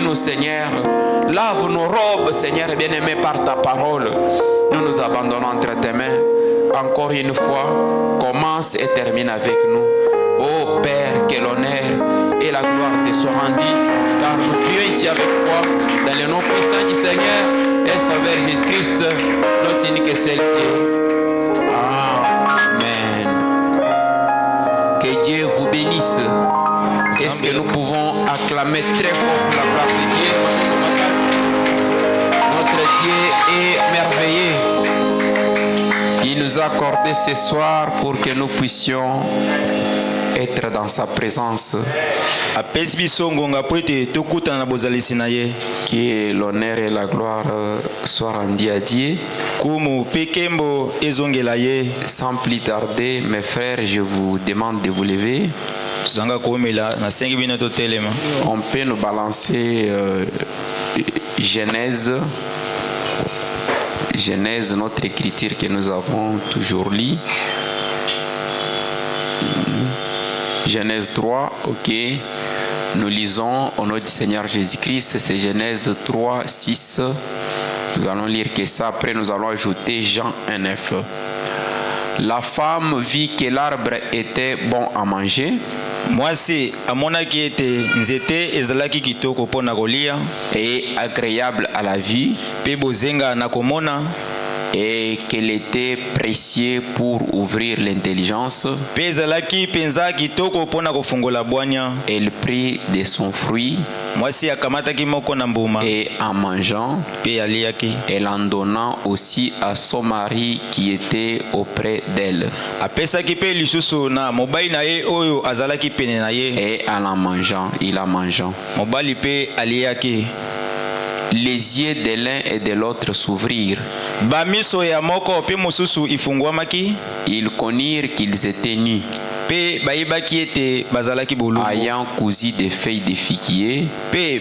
Purifie-nous, Seigneur. Lave nos robes, Seigneur bien-aimé, par ta parole. Nous nous abandonnons entre tes mains. Encore une fois, commence et termine avec nous. Ô Père, que l'honneur et la gloire te soient rendus, car nous prions ici avec foi, dans le nom puissant du Seigneur et Sauveur Jésus-Christ, notre unique et seul Dieu. Amen. Que Dieu vous bénisse. Est-ce que nous pouvons acclamer très fort pour la gloire de Dieu? Notre Dieu est merveilleux. Il nous a accordé ce soir pour que nous puissions être dans sa présence. Que l'honneur et la gloire soient rendus à Dieu. Sans plus tarder, mes frères, je vous demande de vous lever. On peut nous balancer Genèse, notre écriture que nous avons toujours lue. Genèse 3, ok. Nous lisons au nom du Seigneur Jésus-Christ, c'est Genèse 3, 6. Nous allons lire que ça, après nous allons ajouter Jean 1, 9. La femme vit que l'arbre était bon à manger. Et agréable à la vue. Et qu'elle était précieuse pour ouvrir l'intelligence. Elle prit de son fruit. Et en mangeant, elle en donna aussi à son mari qui était auprès d'elle. Et en en mangeant, il a mangé. Les yeux de l'un et de l'autre s'ouvrirent. Ils connurent qu'ils étaient nus. Ayant cousu des feuilles de figuier, ils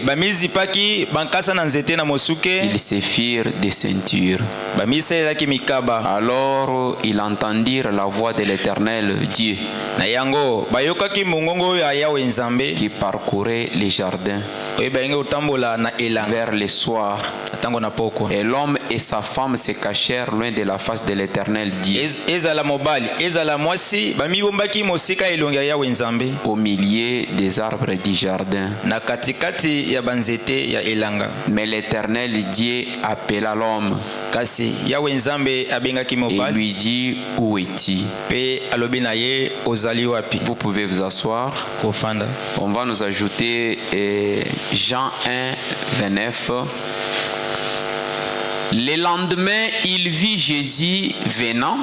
se firent des ceintures. Alors ils entendirent la voix de l'Éternel Dieu qui parcourait les jardins vers le soir. Et l'homme et sa femme se cachèrent loin de la face de l'Éternel Dieu, au milieu des arbres du jardin. Mais l'Éternel Dieu appela l'homme et lui dit: où es-tu? Vous pouvez vous asseoir. On va nous ajouter Jean 1, 29. Le lendemain, il vit Jésus venant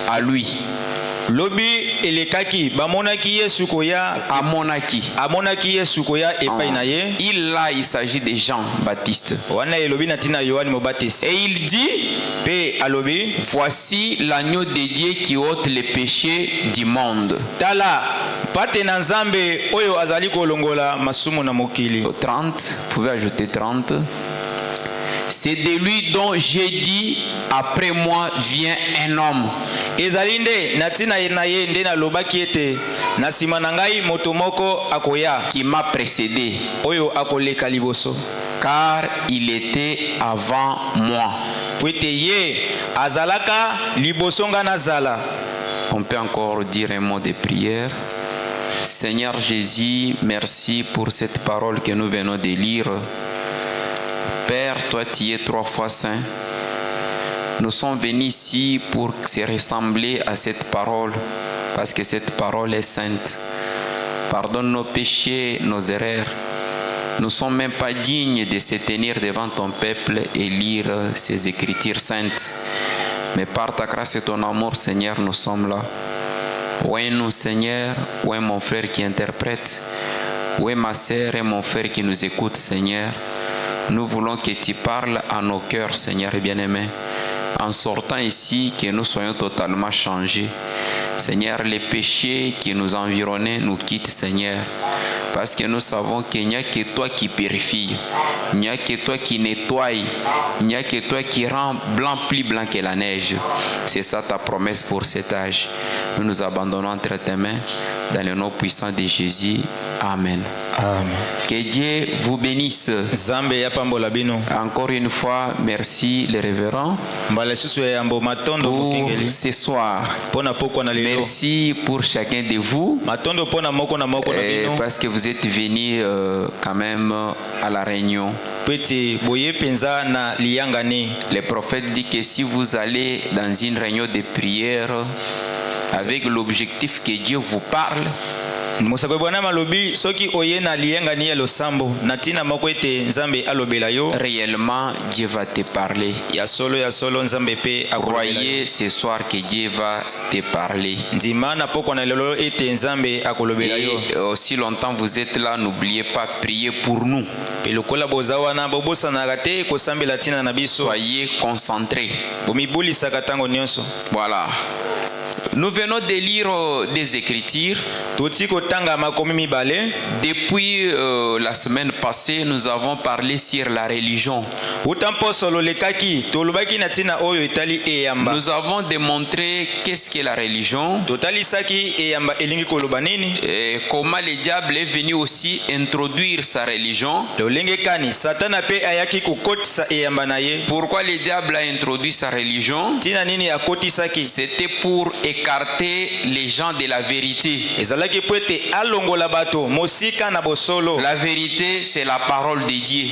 à lui. Lobi elekaki bamonaki Yesu koya amonaki Yesu koya epai na ye. Là il s'agit de Jean Baptiste. Wana elobi na tina Yohane Mobatisi. Et il dit pe alobi, voici l'agneau de Dieu qui ôte les péchés du monde. Tala pate na Nzambe oyo azali kolongola masumu na mokili. 30, vous pouvez ajouter 30. C'est de lui dont j'ai dit, après moi vient un homme. Ezalinde natina na ye nde na lobaki ete na sima na ngai moto moko akoya qui m'a précédé, oyo akoleka liboso, car il était avant moi. Pwete ye azalaka liboso nga nazala. On peut encore dire un mot de prière. Seigneur Jésus, merci pour cette parole que nous venons de lire. Père, toi tu es 3 fois saint. Nous sommes venus ici pour se ressembler à cette parole, parce que cette parole est sainte. Pardonne nos péchés, nos erreurs. Nous ne sommes même pas dignes de se tenir devant ton peuple et lire ces écritures saintes. Mais par ta grâce et ton amour, Seigneur, nous sommes là. Où est nous, Seigneur? Où est mon frère qui interprète? Où est ma sœur et mon frère qui nous écoutent, Seigneur? Nous voulons que tu parles à nos cœurs, Seigneur bien-aimé. En sortant ici, que nous soyons totalement changés. Seigneur, les péchés qui nous environnaient nous quittent, Seigneur. Parce que nous savons qu'il n'y a que toi qui purifie, il n'y a que toi qui nettoie, il n'y a que toi qui rend blanc plus blanc que la neige. C'est ça ta promesse pour cet âge. Nous nous abandonnons entre tes mains dans le nom puissant de Jésus. Amen. Amen. Que Dieu vous bénisse. Encore une fois, merci les révérends pour ce soir. Merci pour chacun de vous parce que vous êtes venus quand même à la réunion. Le prophète dit que si vous allez dans une réunion de prière avec l'objectif que Dieu vous parle, réellement Dieu va te parler. Croyez ce soir que Dieu va te parler. Et aussi longtemps vous êtes là, n'oubliez pas, prier pour nous. Soyez concentrés. Voilà. Nous venons de lire des Écritures. Depuis la semaine passée, nous avons parlé sur la religion. Nous avons démontré qu'est-ce qu'est la religion et comment le diable est venu aussi introduire sa religion. Pourquoi le diable a introduit sa religion? C'était pour écarter les gens de la vérité. La vérité, c'est la parole de Dieu.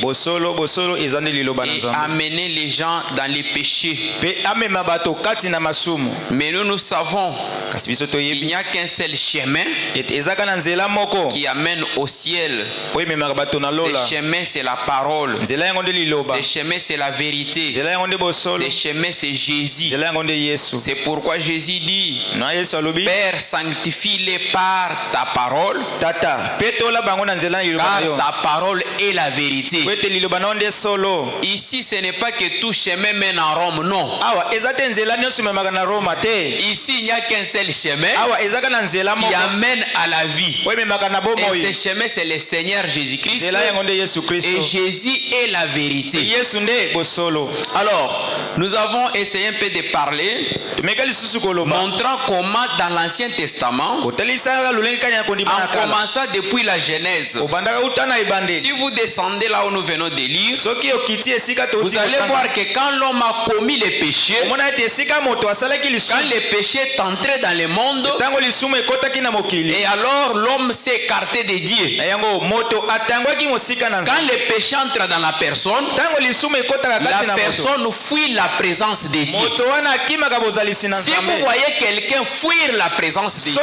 Et amener les gens dans les péchés. Mais nous savons qu'il n'y a qu'un seul chemin qui amène au ciel. Ce chemin, c'est la parole. Ce chemin, c'est la vérité. Ce chemin, c'est Jésus. C'est pourquoi Jésus dit: Père, sanctifie-les par ta parole, car ta parole est la vérité. Ici, ce n'est pas que tout chemin mène à Rome, non. Ici, il n'y a qu'un seul chemin qui amène à la vie. Et ce chemin, c'est le Seigneur Jésus-Christ. Et Jésus est la vérité. Alors, nous avons essayé un peu de parler, montrant comment dans l'Ancien Testament, en commençant depuis la Genèse, si vous descendez là où nous venons de lire, vous allez voir que quand l'homme a commis les péchés, quand les péchés est entré dans le monde, et alors l'homme s'est écarté de Dieu. Quand les péchés entrent dans la personne fuit la présence de Dieu. Si vous voyez quelqu'un fuir la présence de Dieu,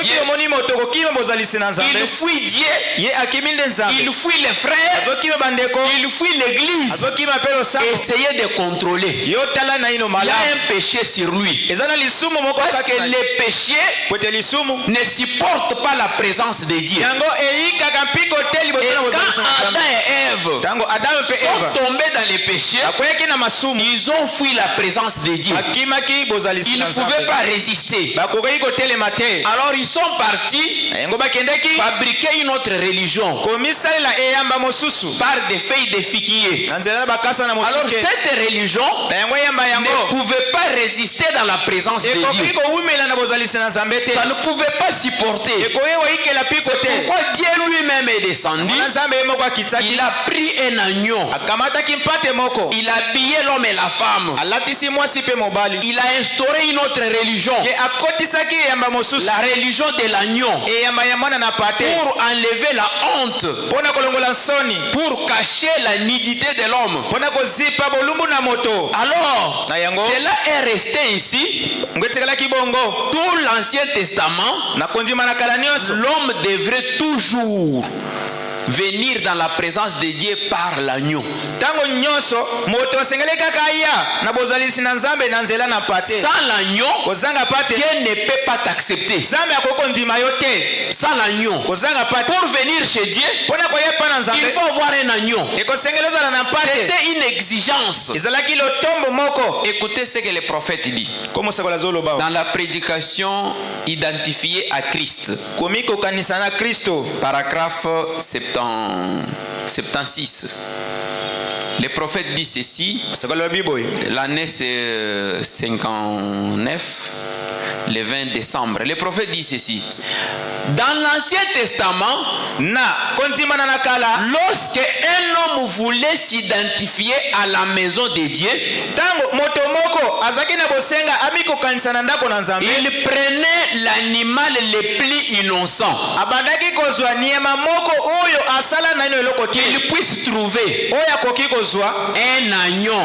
il fuit Dieu, il fuit les frères, il fuit l'église. Essayez de contrôler. Il y a un péché sur lui. Parce que les péchés ne supportent pas la présence de Dieu. Et quand Adam et Ève sont tombés dans les péchés, ils ont fui la présence de Dieu. Ils ne pouvaient pas résister. Alors ils sont partis fabriquer une autre religion par des feuilles de figuier. Alors cette religion ne pouvait pas résister dans la présence de Dieu. Ça ne pouvait pas supporter. C'est pourquoi Dieu lui-même est descendu. Il a pris un agneau. Il a habillé l'homme et la femme. Il a instauré une autre religion, la religion de l'agneau, pour enlever la honte, pour cacher la nudité de l'homme. Alors, cela est resté ici tout l'Ancien Testament. L'homme devrait toujours venir dans la présence de Dieu par l'agneau. Sans l'agneau, Dieu ne peut pas t'accepter. Sans l'agneau, pour venir chez Dieu, il faut avoir un agneau. C'était une exigence. Écoutez ce que le prophète dit dans la prédication identifiée à Christ, paragraphe 70. 76. Les prophètes disent ceci. L'année c'est 59, le 20 décembre. Les prophètes disent ceci. Dans l'Ancien Testament, lorsque un homme voulait s'identifier à la maison de Dieu, il prenait l'animal le plus innocent qu'il puisse trouver, un agneau.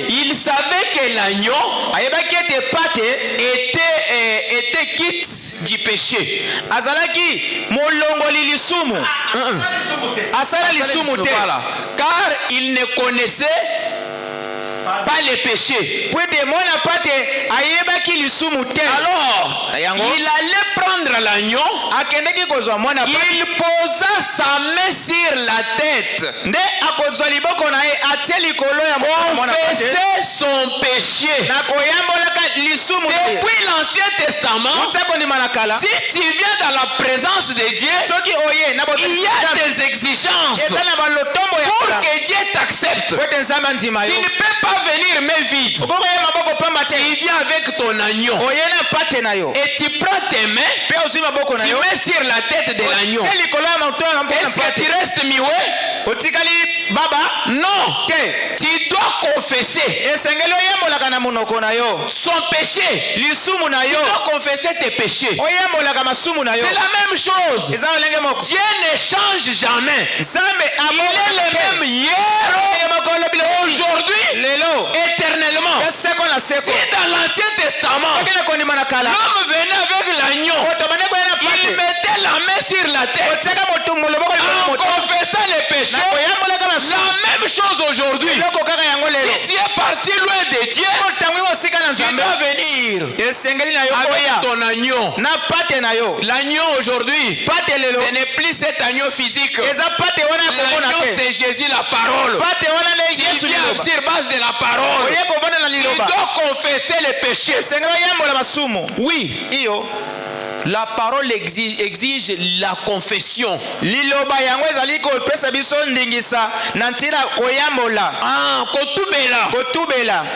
Il savait que l'agneau était quitte du péché. Car il ne connaissait pas les péchés. Alors, il allait prendre l'agneau, il posa sa main sur la tête, confessait son péché. Depuis l'Ancien Testament, si tu viens dans la présence de Dieu, il y a des exigences pour que Dieu t'accepte. Tu ne peux pas venir mais vide. Tu viens avec ton agneau et tu prends tes mains, tu mets sur la tête de l'agneau. Est-ce que tu restes mioué? Non. Tu dois confesser son péché. Tu dois confesser tes péchés. C'est la même chose. Dieu ne change jamais. Il est le même hier, aujourd'hui, éternellement. Si dans l'Ancien Testament, l'homme venait avec l'agneau, il mettait la main sur la tête en confessant les péchés. La même chose aujourd'hui. Si tu es parti loin de Dieu, tu dois venir avec ton agneau. L'agneau aujourd'hui, ce n'est plus cet agneau physique. L'agneau, c'est Jésus, la parole. Tu viens sur base de la parole. Tu dois confesser les péchés. Oui. La parole exige la confession.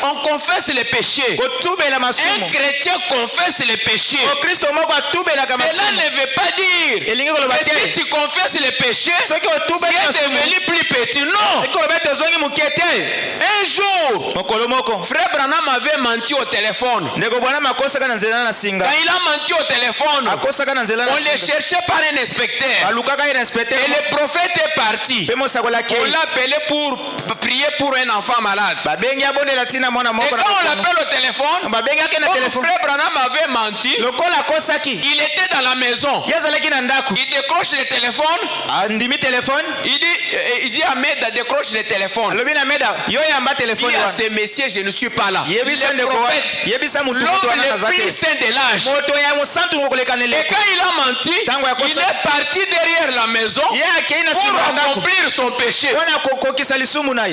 On confesse les péchés. Un chrétien confesse les péchés. Cela ne veut pas dire que si tu confesses les péchés, tu es devenu plus petit. Non. Un jour, frère Branham avait menti au téléphone. Quand il a menti au téléphone, on les cherchait par un inspecteur. Et le prophète est parti. On l'a appelé pour prier pour un enfant malade. Et quand on l'appelle au téléphone, frère Branham avait menti. Il était dans la maison. Il décroche le téléphone. Il dit à Ahmed, décroche le téléphone. Il dit à ces messieurs, je ne suis pas là. Le prophète, l'homme le plus saint de l'âge. Et quand il a menti, il est parti derrière la maison pour accomplir son péché.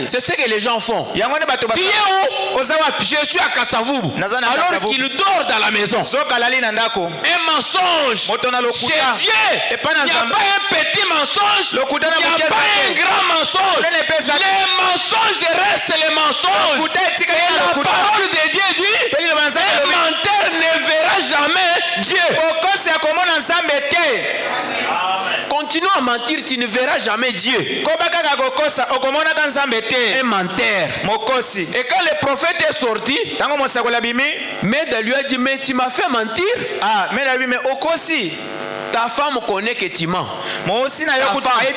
C'est ce que les gens font. Tu es où? Je suis à Kasavubu. Alors qu'il dort dans la maison. Un mensonge. Chez Dieu, il n'y a pas un petit mensonge. Il n'y a pas un grand mensonge. Les mensonges restent les mensonges. Et la parole de Dieu dit, un menteur ne verra jamais Dieu. Continue à mentir, tu ne verras jamais Dieu. Un menteur. Et quand le prophète est sorti, Meda lui a dit, mais tu m'as fait mentir. Ta femme connaît que tu mens. Ta femme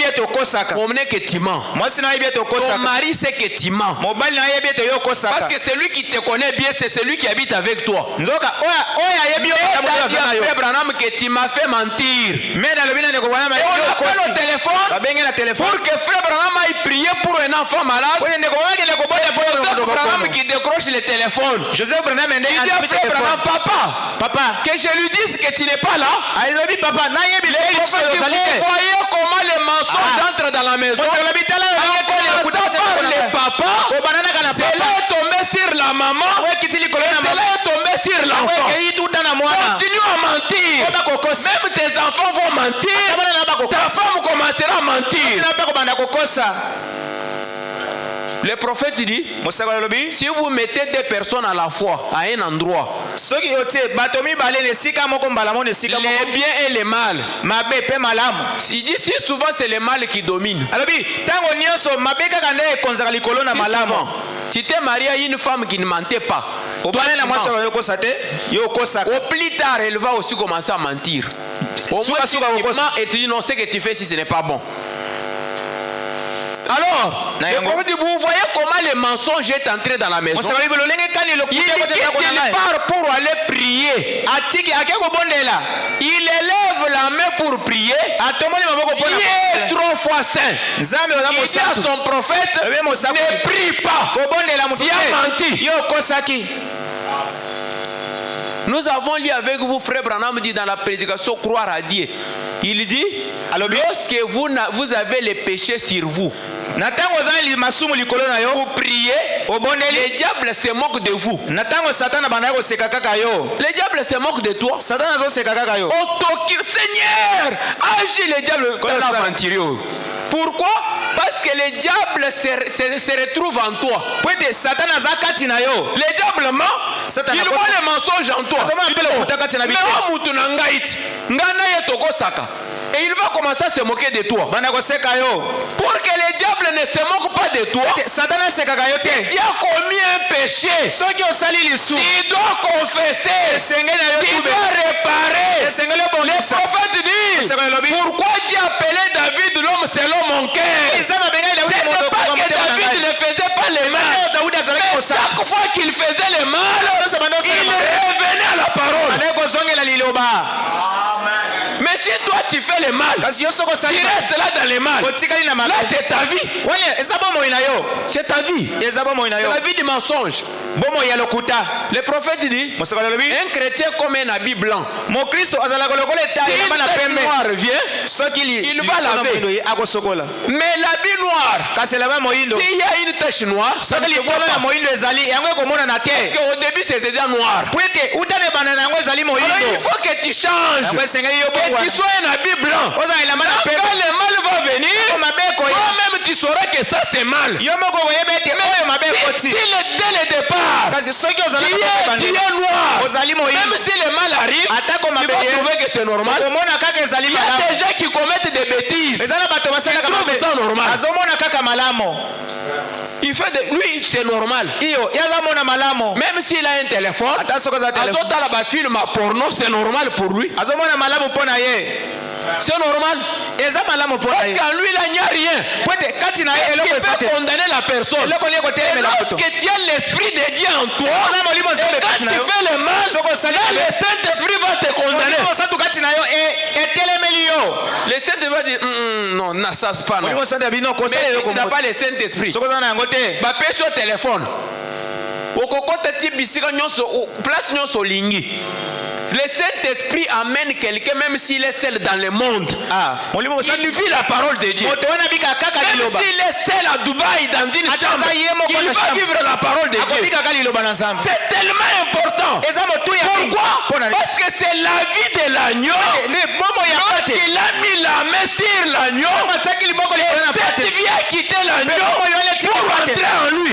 connaît que tu mens. Ton mari sait que tu mens. Parce que celui qui te connaît bien, c'est celui qui habite avec toi. Et t'as dit à Frère Branham que tu m'as fait mentir. Et on appelle au téléphone pour que Frère Branham aille prier pour un enfant malade. C'est Frère Branham qui décroche le téléphone. Il dit à Frère Branham, papa, que je lui dise que tu n'es pas là. Vous voyez comment les mensonges entrent dans la maison. En commençant par les papas, cela est tombé sur la maman, cela est tombé sur l'enfant. Continue à mentir. Même tes enfants vont mentir. Ta femme commencera à mentir. Le prophète dit, si vous mettez deux personnes à la fois à un endroit, les biens et les mal, il dit si souvent c'est le mal qui domine. Tu t'es marié à une femme qui ne mentait pas. Au plus tard, elle va aussi commencer à mentir. Au moins, et tu dis non, ce que tu fais si ce n'est pas bon. Alors, vous voyez comment le mensonge est entré dans la maison. Il part pour aller prier. Il élève la main pour prier. Il est 3 fois saint. Il dit à son prophète, ne prie pas. Tu as menti. Nous avons lu avec vous, frère Branham dit dans la prédication croire à Dieu. Il dit, lorsque vous avez les péchés sur vous, vous priez, les diables se moquent de vous. Les diables se moquent de toi. Seigneur, agis les diables dans l'aventure. Pourquoi? Parce que les diables se retrouvent en toi. Les diables mentent. Ils voient les mensonges en toi. Et il va commencer à se moquer de toi. Pour que les diables ne se moquent pas de toi, si tu as commis un péché, tu dois confesser, tu dois réparer. Le prophète dit, pourquoi Dieu appelait David l'homme selon mon cœur? Ce n'est pas que David ne faisait pas les mal, mais chaque fois qu'il faisait le mal, il revenait à la parole. Mais si toi tu fais le mal, tu restes là dans le mal, là c'est ta vie. C'est ta vie. C'est la vie du mensonge. Le prophète dit, un chrétien comme un habit blanc, si une tache noire vient, il va laver. Mais l'habit noir, s'il y a une tache noire, ça ne se voit pas. Parce qu'au début c'est déjà noir. Alors, il faut que tu changes, que tu sois un habit blanc. Quand le mal va venir, toi-même tu sauras que ça c'est mal. Mais si dès le départ, tu es noir, même si le mal arrive, tu vas trouver que c'est normal. Il y a des gens qui commettent des bêtises, ils trouvent ça normal. Il fait de lui, c'est normal. Même s'il a un téléphone, film porno, c'est normal pour lui. C'est normal. Parce qu'en lui, il n'y a rien. Qu'est-ce qui peut condamner la personne? C'est lorsque tu as l'esprit de Dieu en toi, et quand tu fais le mal, là, le Saint-Esprit va te condamner. Le Saint-Esprit va dire, non, ça c'est pas non. Mais si tu n'as pas le Saint-Esprit, va payer sur téléphone. Le Saint-Esprit amène quelqu'un même s'il est seul dans le monde. Il vit la parole de Dieu. Même s'il est seul à Dubaï dans une chambre, il va vivre la parole de Dieu. C'est tellement important. Pourquoi? Parce que c'est la vie de l'agneau. Lorsqu'il a mis la main sur l'agneau, cette vie a quitté l'agneau pour rentrer en lui.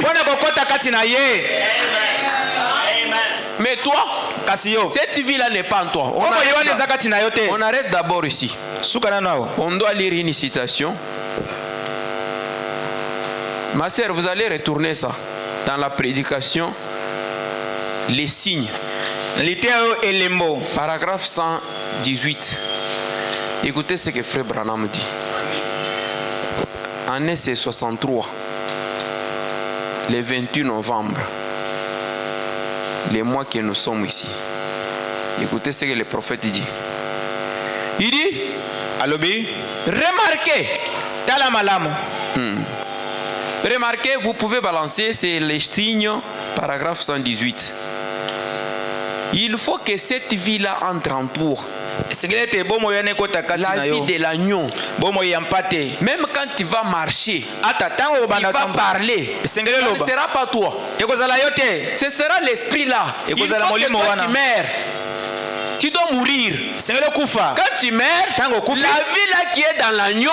Mais toi, cette vie-là n'est pas en toi. On arrête d'abord ici. On doit lire une citation. Ma sœur, vous allez retourner ça dans la prédication. Les signes. Paragraphe 118. Écoutez ce que Frère Branham dit. En essai 63, le 28 novembre, les mois que nous sommes ici. Écoutez ce que le prophète dit. Il dit, remarquez, remarquez, vous pouvez balancer, c'est les signes, paragraphe 118. Il faut que cette vie-là entre en toi. La vie de l'agneau. Même quand tu vas marcher, tu vas parler, ce ne sera pas toi. Ce sera l'esprit là. Il faut que toi tu meurs. tu dois mourir. Quand tu meurs, la vie là qui est dans l'agneau,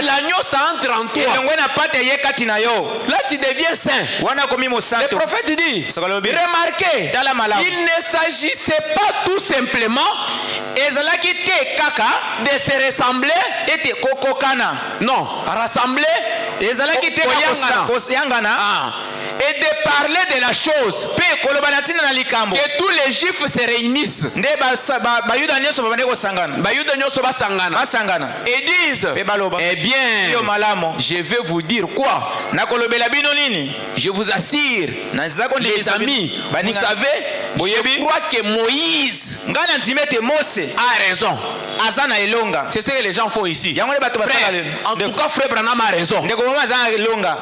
l'agneau ça entre en toi. Là tu deviens saint. Le prophète dit, remarquez, il ne s'agissait pas tout simplement de se ressembler, non, rassembler et de parler de la chose, que tous les juifs se réunissent et disent, eh bien, je vais vous dire quoi. Je vous assure, les amis, vous savez, je crois que Moïse a raison. C'est ce que les gens font ici. Frère, en tout cas, frère Branham a raison.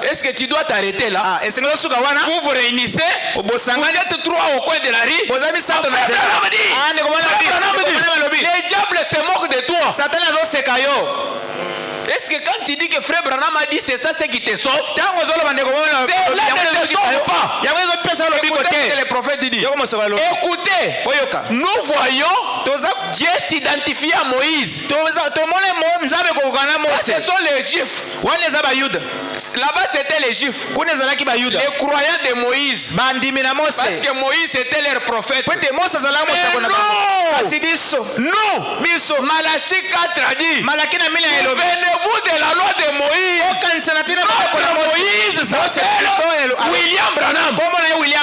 Est-ce que tu dois t'arrêter là? Vous vous réunissez, vous êtes trois au coin de la rue. Les diables se moquent de toi. Est-ce que quand tu dis que frère Branham a dit c'est ça ce qui te sauve, c'est là ne te sauve pas? Écoutez ce que le prophète dit. Écoutez, nous voyons Dieu s'identifier à Moïse. Ce sont les juifs. Là-bas c'était les juifs, les croyants de Moïse, parce que Moïse était leur prophète. Mais nous, Malachie 4 a dit, souvenez-vous de la loi de Moïse. Notre Moïse s'appelle William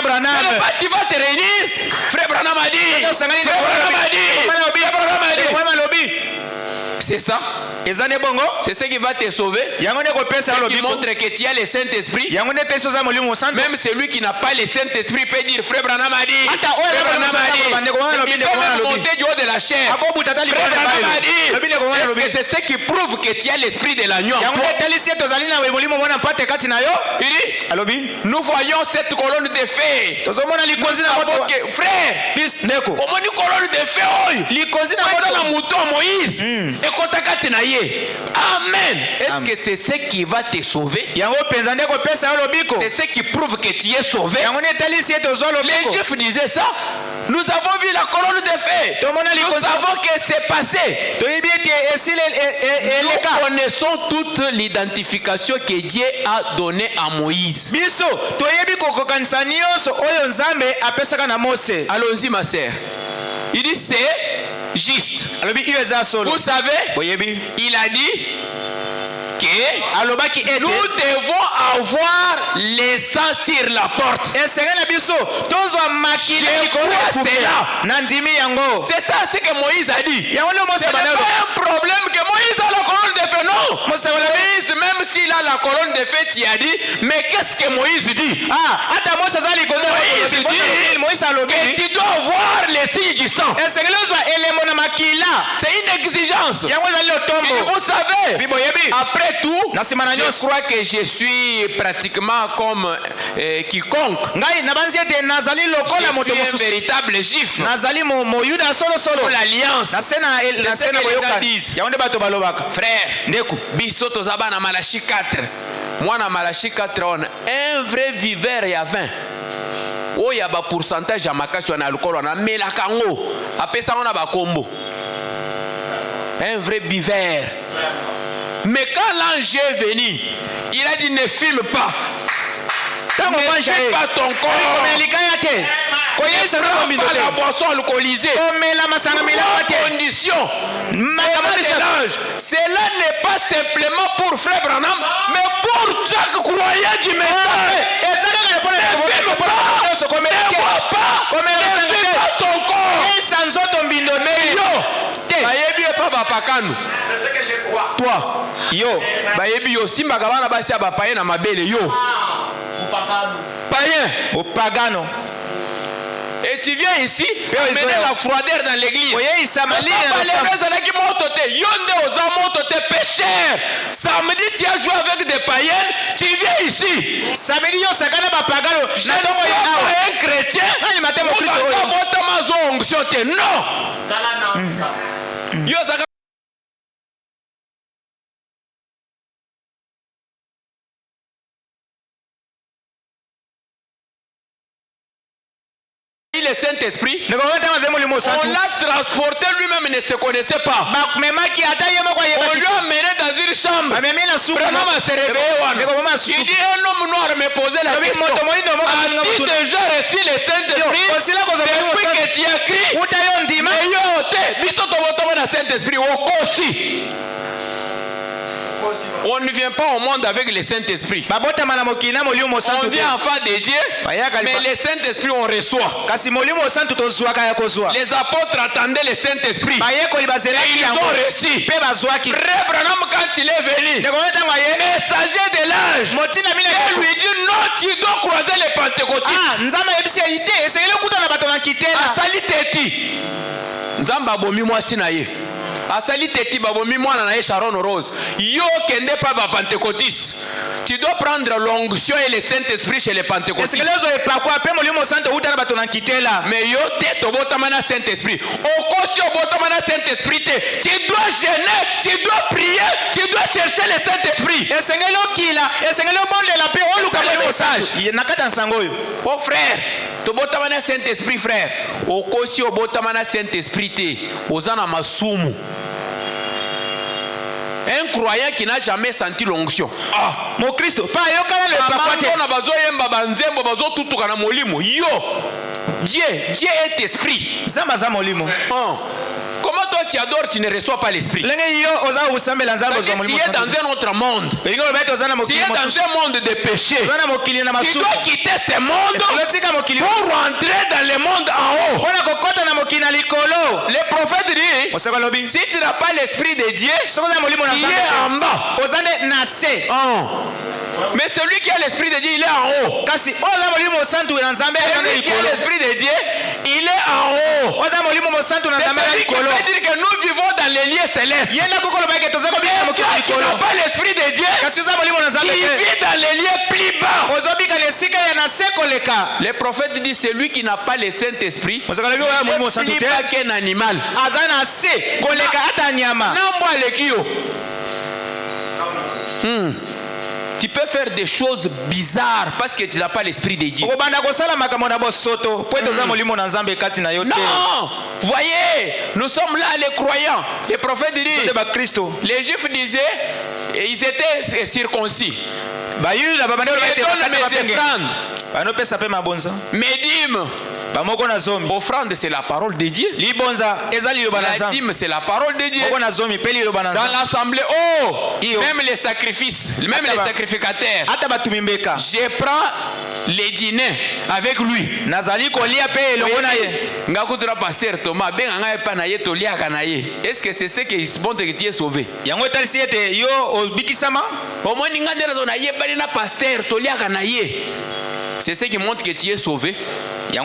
Branham. Tu vas te réunir, frère Branham a dit, c'est ça. C'est ce qui va te sauver. Qui montre que tu as le Saint-Esprit. Même celui qui n'a pas le Saint-Esprit peut dire frère Branham a dit. Il peut même monter du haut de la chair. Frère Branham a dit. Est-ce que c'est ce qui prouve que tu as l'esprit de l'agneau en toi? Il dit, nous voyons cette colonne de feu. Frère, comment une colonne de feu? Mouton Moïse. Amen. Est-ce que c'est ce qui va te sauver? C'est ce qui prouve que tu es sauvé. Les Juifs disaient ça. Nous avons vu la colonne de feu. Nous savons que c'est passé. Nous connaissons toute l'identification que Dieu a donnée à Moïse. Allons-y ma sœur. Il dit c'est juste. Vous savez, il a dit que nous devons avoir les sang sur la porte. C'est ça ce que Moïse a dit. Ce n'est pas un problème que Moïse a la colonne de feu, non. Moïse, même s'il a la colonne de feu, tu as dit, mais qu'est-ce que Moïse dit? Moïse dit que tu dois voir les signes du sang. C'est une exigence. Et vous savez, après tout, je crois que je suis pratiquement comme quiconque. Je suis un véritable juif. Pour l'alliance. C'est ce que les gens disent. Frère, biso tozaba na Malachie 4. Moi na Malachie 4 on un vrai viveur ya 20. Oh ya ba pourcentage ya makasi na alcool on a melaka ngo. Apesa on a ba combo. Un vrai buveur. Mais quand l'ange est venu, il a dit ne filme pas. Ne filme pas ton corps. Ne prends pas la boisson alcoolisée. Condition. Cela n'est pas simplement pour frère Branham, mais pour chaque croyant du message. Ne filme pas. Ne vois pas. Ne filme pas ton corps. C'est ce que je crois. Toi, yo, bayebi yo simba kabana basi abapaye na mabele yo. Païen, au pagano. Et tu viens ici, amener la froideur dans l'église. Samedi, tu as joué avec des païens, tu viens ici. Samedi, je ne suis pas un chrétien. Non. vu le Saint-Esprit, on l'a transporté, lui-même ne se connaissait pas. On lui a mené dans une chambre. Vraiment, il s'est réveillé. Il dit, un homme noir me posait la question. As-tu déjà reçu le Saint-Esprit? Depuis que tu as crié, Saint-Esprit, on ne vient pas au monde avec le Saint-Esprit. On vient enfant de Dieu, mais le Saint-Esprit on reçoit. Les apôtres attendaient le Saint-Esprit. Ils ont reçu. Frère Branham, quand il est venu, messager de l'âge, il lui dit non, tu dois croiser les pentecôtistes. Asali teti. Nzamba bomi mwasi na ye. Asali teti babomi mwana na ye Sharon Rose. Yo kende pa ba pentecôtiste. Tu dois prendre l'onction et le Saint-Esprit chez les pentecôtistes. Mais yo te tobotamana Saint-Esprit. Okosio botamana Saint-Esprit te. Tu dois jeûner, tu dois prier, tu dois chercher le Saint-Esprit. Oh frère, tobotamana Saint-Esprit frère. Okosio botamana Saint-Esprit te. Ozana masumu. Un croyant qui n'a jamais senti l'onction. Ah, mon Christ, pas yo kana le paquete. On a besoin yemba banzembo bazo tutu kana molimo. Yo, Dieu est esprit. Zama za molimo. Comment toi tu adores, tu ne reçois pas l'esprit? Tu es dans un autre monde. Tu es dans un monde de péché. Tu dois quitter ce monde pour rentrer dans le monde en haut. Le prophète dit, si tu n'as pas l'esprit de Dieu, tu es en bas. Mais celui qui a l'esprit de Dieu, il est en haut. Celui qui a l'esprit de Dieu, il est en haut. C'est celui qui veut dire que nous vivons dans les lieux célestes. Mais toi qui n'as pas l'esprit de Dieu, il vit dans les lieux plus bas. Le prophète dit, celui qui n'a pas le Saint-Esprit, il est plus bas qu'un animal. Tu peux faire des choses bizarres parce que tu n'as pas l'esprit de Dieu. Non, voyez, nous sommes là les croyants. Les prophètes disent, les Juifs disaient, ils étaient circoncis. Ils donnent mes offrandes, mes dîmes. Offrande, c'est la parole de Dieu. La dîme, c'est la parole de Dieu. Dans l'assemblée, même les sacrifices, même les sacrificateurs, je prends les dîners avec lui. Est-ce que c'est ce qui montre que tu es sauvé? C'est ce qui montre que tu es sauvé. Je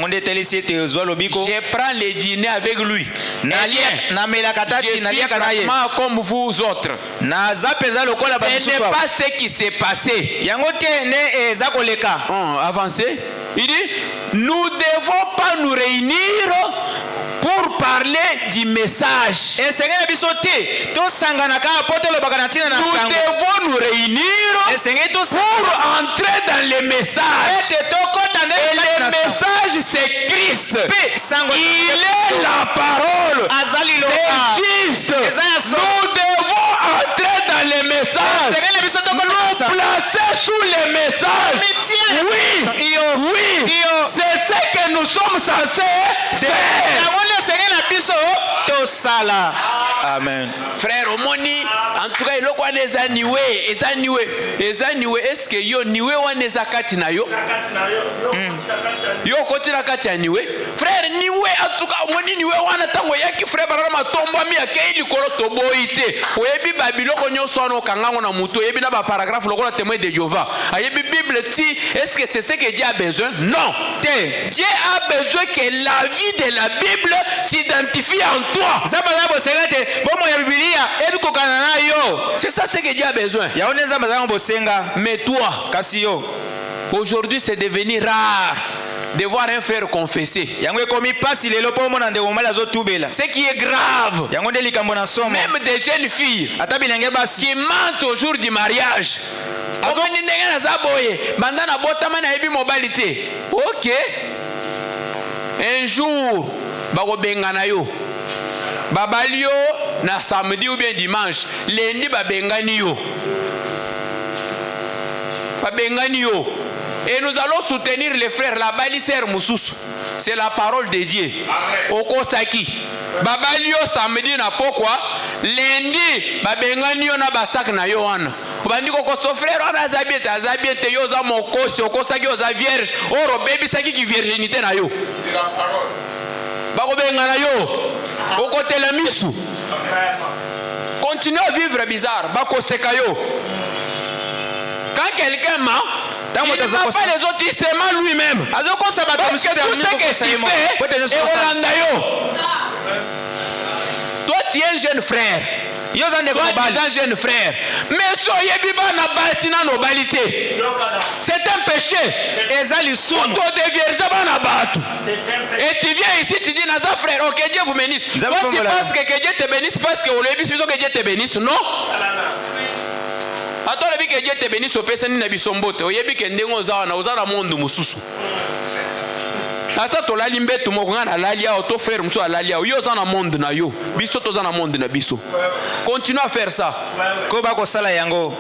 prends les dîners avec lui. Je suis vraiment comme vous autres. Ce n'est pas ce qui s'est passé. Avancez. Il dit, nous ne devons pas nous réunir pour parler du message. Nous devons nous réunir pour entrer dans le message. Et le message, c'est Christ. Il est la parole. C'est juste. Nous devons entrer dans le message. Nous placer sous le message. Oui. C'est ce que nous sommes censés faire. Amen. Frère Omoni, en tout cas, il est est-ce que yo niwe wane zakati na yo? Yo koti na kati ya niwe. Frère niwe en tout cas omoni niwe wana tango yaki frère barama tomba mi akei likolo toboite. Oyebi babiloko nyoso wana kangango na muto, oyebi na ba paragraphe lokola témoin de Jéhovah. Ayebi Bible ti, est-ce que c'est ce que Dieu a besoin? Non. Dieu a besoin que la vie de la Bible s'identifie en toi. C'est ça ce que Dieu a besoin. Mais toi, aujourd'hui c'est devenu rare de voir un frère confesser. Ce qui est grave, même des jeunes filles qui mentent au jour du mariage. Ok. un jour bakobengana yo babali yo na samedi ou bien dimanche lundi babengani yo et nous allons soutenir les frères la balisser mususu. C'est la parole de Dieu. Okosaki babali yo samedi na pokwa lundi babengani yo na basak na yo wana bandi ko so frère wana azabiete yo za mokosi okosaki yo za vierge oro baby saki ki virginité na yo. C'est la parole. Bakobengana yo okotela misu. Continue à vivre bizarre bakoseka yo. Quand quelqu'un ment, il ne ment pas les autres, il se ment lui-même. Parce que tout ce qu'il fait est Orlando. Toi, tu es un jeune frère. Toi, tu es un jeune frère. Mais c'est un péché. Et tu viens ici, tu dis, Naza frère, ok, Dieu vous bénisse. Toi, tu penses que Dieu te bénisse parce que Dieu te bénisse. Non. Attends, le que Dieu te bénisse au personne n'a bisombote. Oyebi que ndengo zawana ozana monde mususu. Attends, to la limbe to mokanga la lia auto frère muso la lia. Yo zana monde na yo. Biso to zana monde na biso. Continue à faire ça. Ko ba ko sala yango.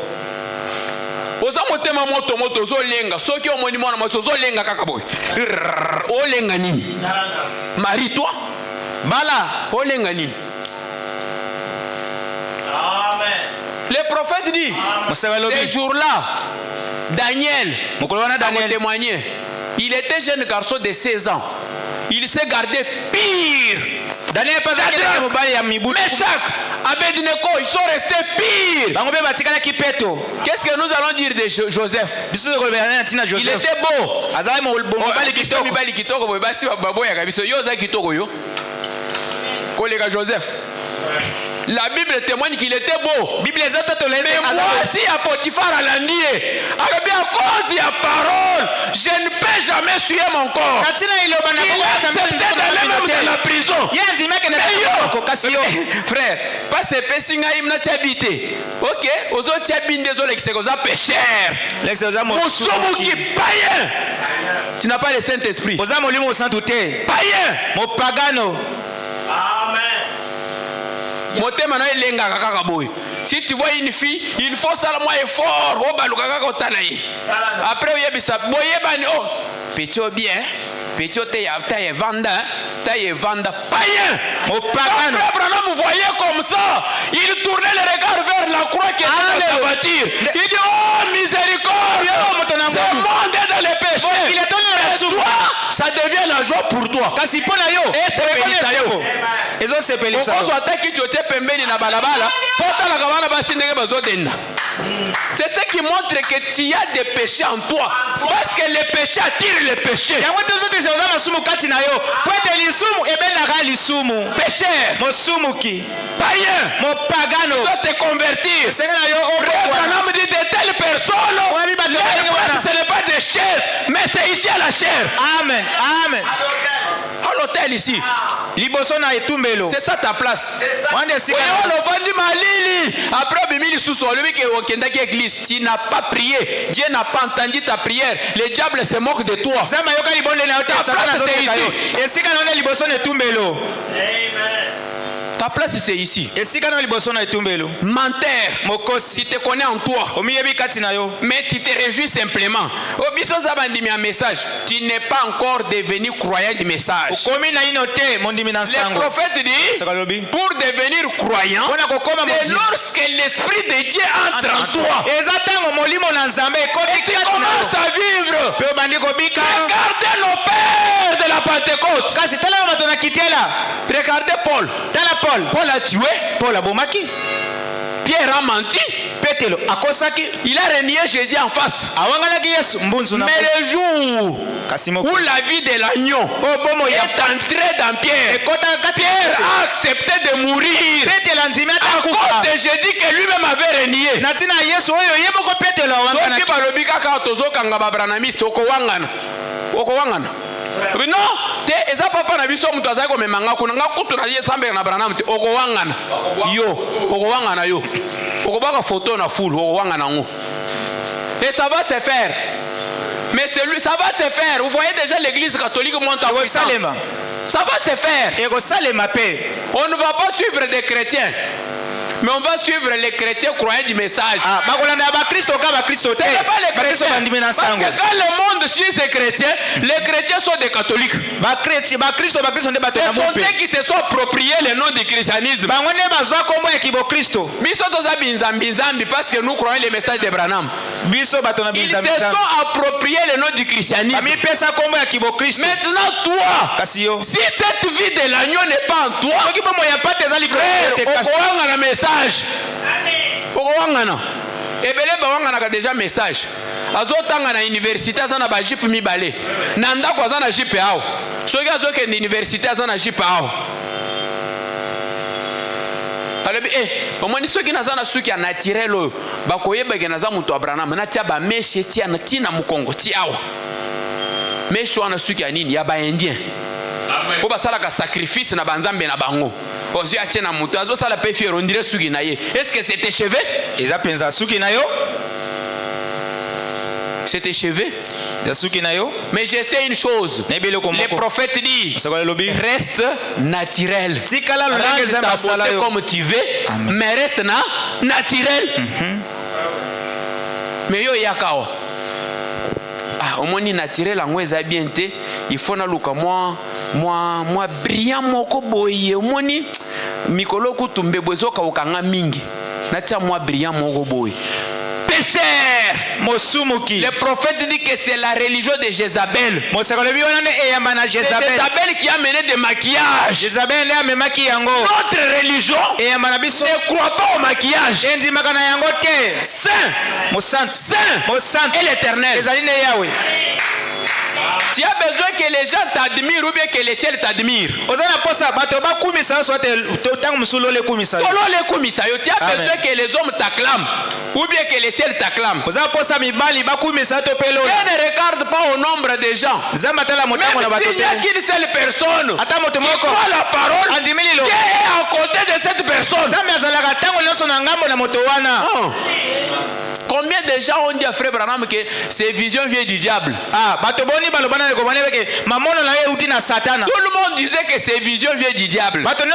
Oza motema moto zo lenga. Soki o moni mona moto zo lenga kaka boy. O lenga nini? Marie-toi. Bala, o lenga nini? Le prophète dit, ces jours-là, Daniel a témoigné. Il était jeune garçon de 16 ans. Il s'est gardé pire. Daniel Meshach, Abednego, ils sont restés pires. Qu'est-ce que nous allons dire de Joseph? Il était beau. Joseph. La Bible témoigne qu'il était beau. Mais voici à Potiphar à l'andier. À cause de la parole, je ne peux jamais suivre mon corps. Il acceptait d'aller même dans la prison. Frère, pas ce pessinga imna t'habiter. Ok, aux autres t'habines des autres c'est comme ça pécheur. Mon somme qui païen. Tu n'as pas le Saint-Esprit. Païen. Mon pagano. Amen. Si tu vois une fille, il faut ça le moins effort. Après, il y a ça. Petit bien, petit taille vanda, païen. Mon frère Branham voyait comme ça. Il tournait le regard vers la croix qui était dans la voiture. Il dit, oh miséricorde, ce monde est dans les péchés. Et toi, ça devient la joie pour toi. Et c'est pénitentieux. C'est ce qui montre que tu as des péchés en toi. Parce que les péchés attirent les péchés. Pécheur, païen, tu dois te convertir. Ce de telles personnes, ce n'est pas des chaises, mais c'est ici à la chair. Amen. Amen. À l'hôtel ici. C'est ça ta place. Après, tu n'as pas prié. Dieu n'a pas entendu ta prière. Le diable se moque de toi. Ta place c'est ici. Ta place c'est ici. Menteur, tu te connais en toi. Mais tu te réjouis simplement. Un message. Tu n'es pas encore devenu croyant du message. Le prophète dit, pour devenir croyant, c'est lorsque l'Esprit de Dieu entre en toi. Et tu commences à vivre. Regardez nos pères de la Pentecôte. Regardez Paul. Paul a tué. Paul a bomaki. Pierre a menti. Il a renié Jésus en face. Mais le jour où la vie de l'agneau est entrée dans Pierre, Pierre a accepté de mourir à cause de Jésus que lui-même avait renié. Non, eza papa na biso mutu azali komemanga kuna nga kutu na yesambela na Branham te okowangana yo okowangana yo okobaka photo na full okowangana ngo et ça va se faire. Mais ça va se faire. Vous voyez déjà l'église catholique monte en puissance. Ça va se faire. On ne va pas suivre des chrétiens, mais on va suivre les chrétiens croyants du message. Ce n'est pas les chrétiens. Parce que quand le monde chie ces chrétiens, les chrétiens sont des catholiques. Ce sont eux qui se sont appropriés le nom du christianisme. Parce que nous croyons le message de Branham. Ils se sont appropriés le nom du christianisme. Maintenant, toi, si cette vie de l'agneau n'est pas en toi, frère, on message. Ebele bawanga na déjà message. Azotanga na université azana ba jipe mibale. Na ndako azana jipe hao. Soki azoke na université azana jipe hao. Alobi omoni soki nazana suki ya naturel oyo bakoyeba ke naza mutu Abraham na tia ba meshe tia na tina mukongo tia awa. Meshe wana suki ya nini ya ba indien. Po basala ka sacrifice na banzambe na bango. Est-ce que c'était chevé? C'était chevé? Mais je sais une chose. Les prophètes disent reste naturel. Range ta beauté comme tu veux, mais reste naturel. Mais yo yakawa. Au moins naturel en weza bien te. Il faut na luka moi brillant moko boye. Au moins mikolo kutumbe bozoka ukanga mingi. Na tia moi brillant moko boye. Pécheur. Le prophète dit que c'est la religion de Jézabel. C'est Jézabel qui a mené des maquillages. Notre religion ne croit pas au maquillage. Saint et l'éternel. Tu as besoin que les gens t'admirent ou bien que le ciel t'admire. Tu as besoin que les hommes t'acclament ou bien que le ciel t'acclame. Ne regarde pas au nombre de gens. Même s'il n'y a qu'une seule personne qui croit la parole, qui est à côté de cette personne. Combien de gens ont dit à Frère Branham que ces visions viennent du diable? Tout le monde disait que ces visions viennent du diable. Mais quand il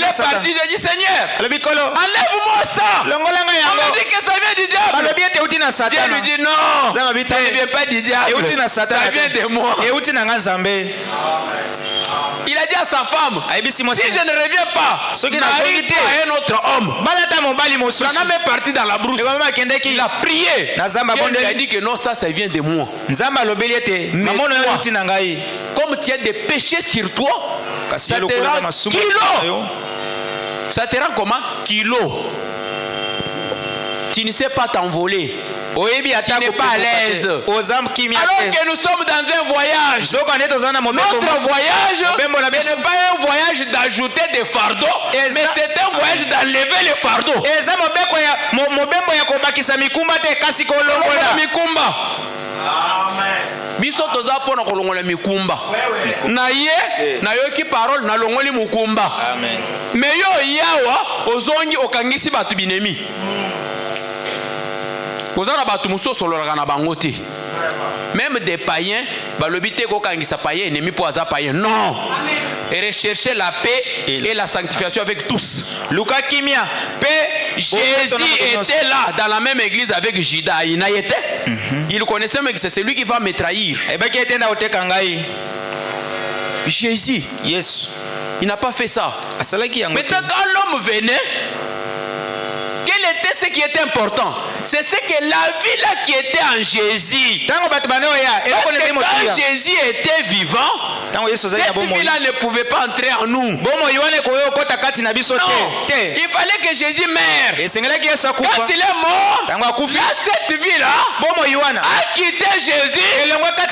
est parti, il a dit Seigneur, enlève-moi ça. On me dit que ça vient du diable. Dieu lui dit non, ça ne vient pas du diable, ça vient de moi. Il a dit à sa femme, si je ne reviens pas, marie-toi à un autre homme. Branham est parti dans la brousse. Il a prié. Dieu lui a dit que non, ça vient de moi. Mais toi, comme tu as des péchés sur toi, ça te rend kilo. Ça te rend comment? Kilo. Tu ne sais pas t'envoler. Tu n'es pas à l'aise. Alors que nous sommes dans un voyage. Notre voyage, ce n'est pas un voyage d'ajouter des fardeaux, mais c'est un voyage d'enlever les fardeaux. Biso toza pona kolongola mikumba. Na ye na yo ki parole na longoli mukumba. Mais yo yawa ozongi okangisi batu binemi. Kozana batu musoso lolaka na bango te. Même des païens, balobite ko kangisa païen ennemi po aza païen. Non. Et rechercher la paix et la sanctification avec tous. Luka kimia, paix. Jésus était là dans la même église avec Judas. Il n'a été. Il connaissait même que c'est celui qui va me trahir. Jésus. Yes. Il n'a pas fait ça. Maintenant quand l'homme venait, quel était ce qui était important? C'est ce que la vie là qui était en Jésus. Parce que quand Jésus était vivant, cette vie là ne pouvait pas entrer en nous. Non. Il fallait que Jésus meure. Quand il est mort, là, cette vie là a quitté Jésus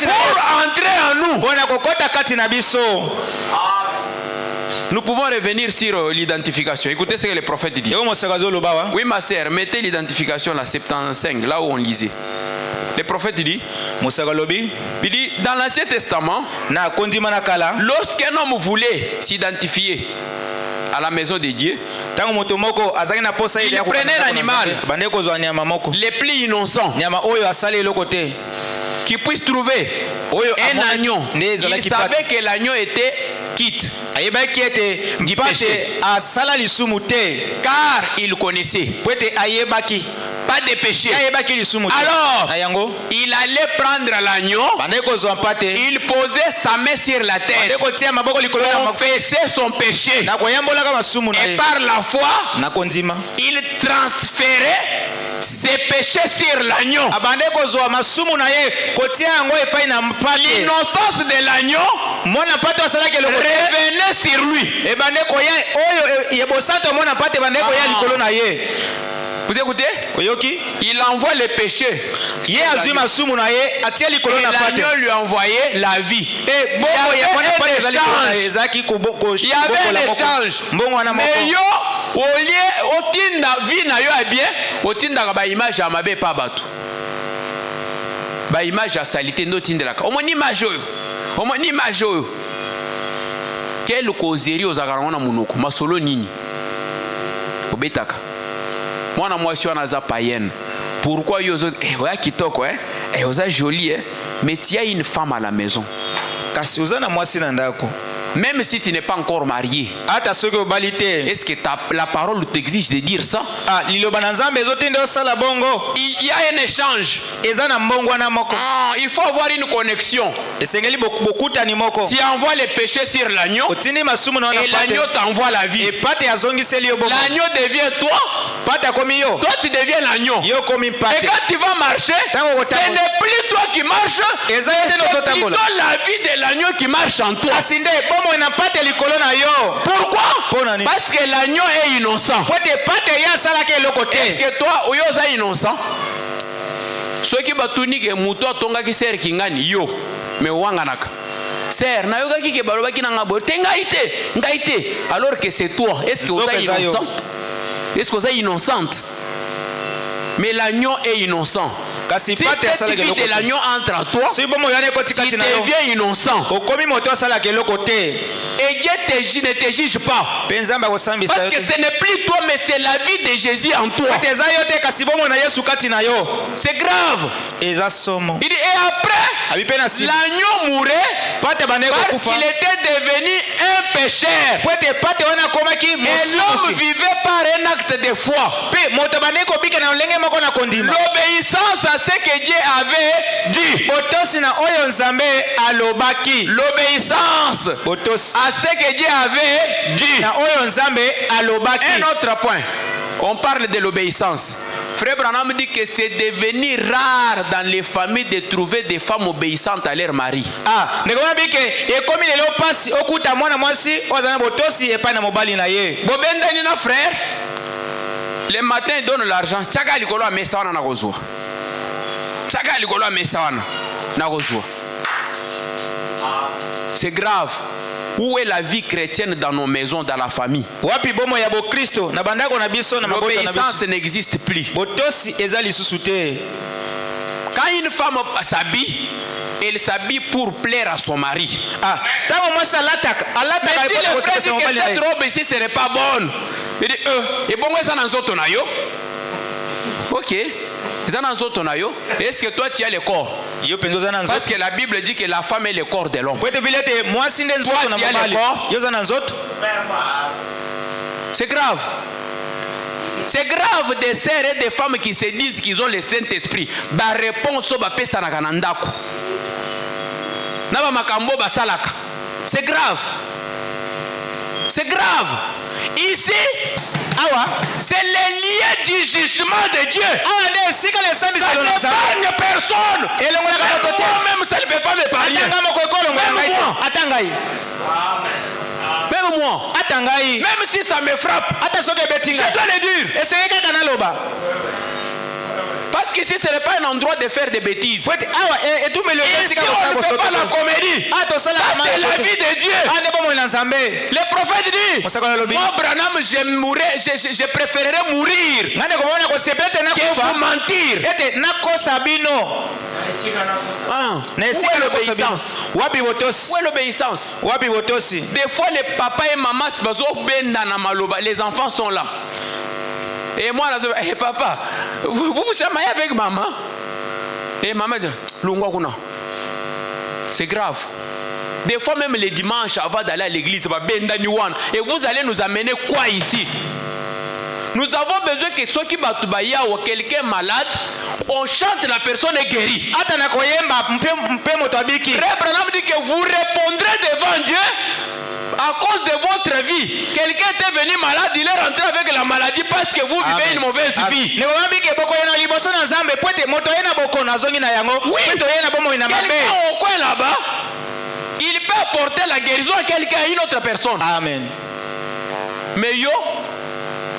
pour entrer en nous. Nous pouvons revenir sur l'identification. Écoutez ce que le prophète dit. Oui, ma sœur, mettez l'identification là, 75, là où on lisait. Le prophète dit, il dit dans l'Ancien Testament, lorsqu'un homme voulait s'identifier à la maison de Dieu, il prenait un animal, les plus innocents. qui puisse trouver un agneau. Il savait que l'agneau était quitte. Car il connaissait. Pas de péché. Alors, il allait prendre l'agneau, il posait sa main sur la tête, confessait son péché, et par la foi, il transférait ses péchés sur l'agneau. L'innocence de l'agneau revenait sur lui. Vous écoutez? Il envoie les péchés. Et l'agneau lui envoyait la vie. Il y avait un échange. Mais yo, au lieu, au tinda vie na yo est bien, au tinda ba image à mabe pas batou. Ba image à salité no tinda la. Au moins image yo. Au moins image yo. Quelle causerie aux agarona munoko, masolo nini. Obetaka. Moi, moi, je suis un païen. Pourquoi ils ont kitoko, ils ont joli, mais tu as une femme à la maison. Même si tu n'es pas encore marié, est-ce que la parole t'exige de dire ça? Il y a un échange. Il faut avoir une connexion. Tu envoies les péchés sur l'agneau et l'agneau t'envoie la vie. L'agneau devient toi. Toi tu deviens l'agneau. Et quand tu vas marcher, ce n'est plus toi qui marches, c'est plutôt la vie de l'agneau qui marche en toi. Pourquoi? Parce que l'agneau est innocent. Est-ce que toi, tu es innocent? Ceux qui batuni que muto tonga ki ser kingani yo me wanganaka. Ser na yoga ki ke baloba ki nanga bo tengaite ngaite alors que c'est toi. Est-ce que tu es innocent? Est-ce que tu es innocente? Mais l'agneau est innocent. Si cette vie de l'agneau entre à toi, tu deviens innocent. Et Dieu ne te juge pas. Parce que ce n'est plus toi, mais c'est la vie de Jésus en toi. C'est grave. Il dit, et après, l'agneau mourait parce qu'il était devenu un pécheur. Et l'homme vivait par un acte de foi. L'obéissance à ce que Dieu avait dit. L'obéissance à ce que Dieu avait dit. Un autre point. On parle de l'obéissance. Frère Branham dit que c'est devenu rare dans les familles de trouver des femmes obéissantes à leur mari. Frère, le matin il donne l'argent. C'est grave. Où est la vie chrétienne dans nos maisons, dans la famille? L'obéissance n'existe plus. Quand une femme s'habille, elle s'habille pour plaire à son mari. Mais si le frère dit que cette robe ici ne serait pas bonne, il dit, et bon, ça n'a pas de ok. Est-ce que toi tu as le corps? Parce que la Bible dit que la femme est le corps de l'homme. Toi tu as le corps? C'est grave. C'est grave des sœurs et des femmes qui se disent qu'ils ont le Saint-Esprit. Ba réponse ba pesa na kanandako. Na ba makambo ba salaka. C'est grave. C'est grave. Ici, c'est le lien du jugement de Dieu. Ça n'épargne personne. Moi-même, ça ne peut pas me parler. Même moi. Même si ça me frappe, je dois le dire. Parce que ici, ce n'est pas un endroit de faire des bêtises. Ici, on ne fait pas la comédie. C'est la vie de Dieu. Le prophète dit, moi, Branham, je préférerais mourir que vous mentir. Où est l'obéissance? Des fois, les papas et mamans, les enfants sont là. Et moi, hey, papa, vous chamaillez avec maman? Et maman dit, c'est grave. Des fois même les dimanches avant d'aller à l'église, et vous allez nous amener quoi ici? Nous avons besoin que ceux qui battent ou quelqu'un malade, on chante, la personne est guérie. Frère Branham dit que vous répondrez devant Dieu à cause de votre vie. Quelqu'un était venu malade, il est rentré avec la maladie parce que vous vivez une mauvaise vie. Oui. Quelqu'un au coin là-bas, il peut apporter la guérison à quelqu'un, à une autre personne. Amen. Mais yo,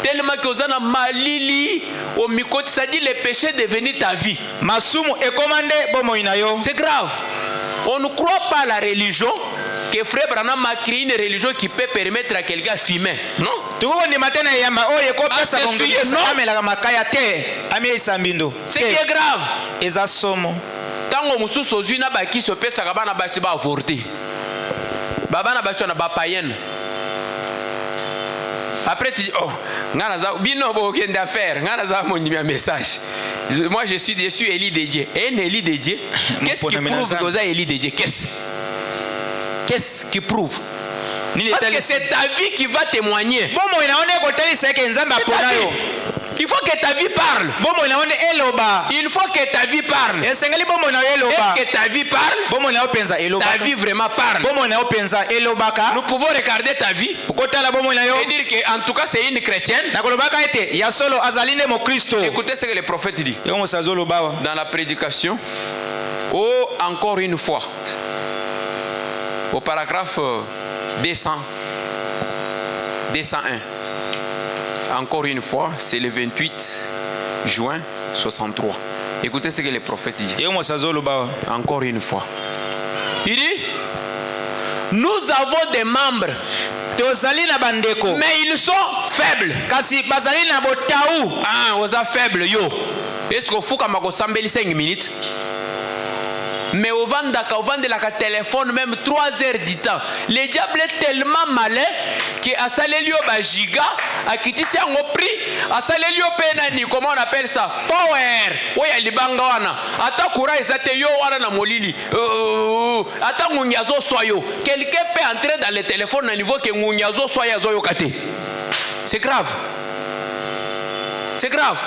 tellement que vous avez malili au mikoti, ça dit le péché devenir ta vie. C'est grave. On ne croit pas à la religion. Que Frère Branham a créé une religion qui peut permettre à quelqu'un de fumer. Non? Ce qui est grave. Tango mususu ozuna baki se pesa kabana basi ba avorter. Baba na basi na ba païenne. Après tu dis oh, ngana za bino bo kenda faire, ngana za mon message. Moi je suis Élie de Dieu. Et Élie de Dieu. Qu'est-ce qui prouve que vous êtes Élie de Dieu? Qu'est-ce qui prouve? Parce que c'est ta vie qui va témoigner. Il faut que ta vie parle. Il faut que ta vie parle. Est-ce que ta vie parle? Ta vie vraiment parle. Nous pouvons regarder ta vie et dire qu'en tout cas c'est une chrétienne. Écoutez ce que le prophète dit dans la prédication. Oh, encore une fois. Au paragraphe 201. Encore une fois, c'est le 28 juin 63. Écoutez ce que le prophète dit. Encore une fois. Il dit, nous avons des membres, mais ils sont faibles. Ah, vous êtes faibles, yo. Est-ce que vous avez 5 minutes? Mais au vent de la téléphone même 3 heures du temps. Le diable est tellement malin que a salelio ba giga a quitté ça en prix a salelio penani, comment on appelle ça, power oya libanga wana ata kura ezate yo wana na molili ata ngunyazo soyo. Quelqu'un peut entrer dans le téléphone à niveau que ngunyazo soya zoyo kate. C'est grave. C'est grave.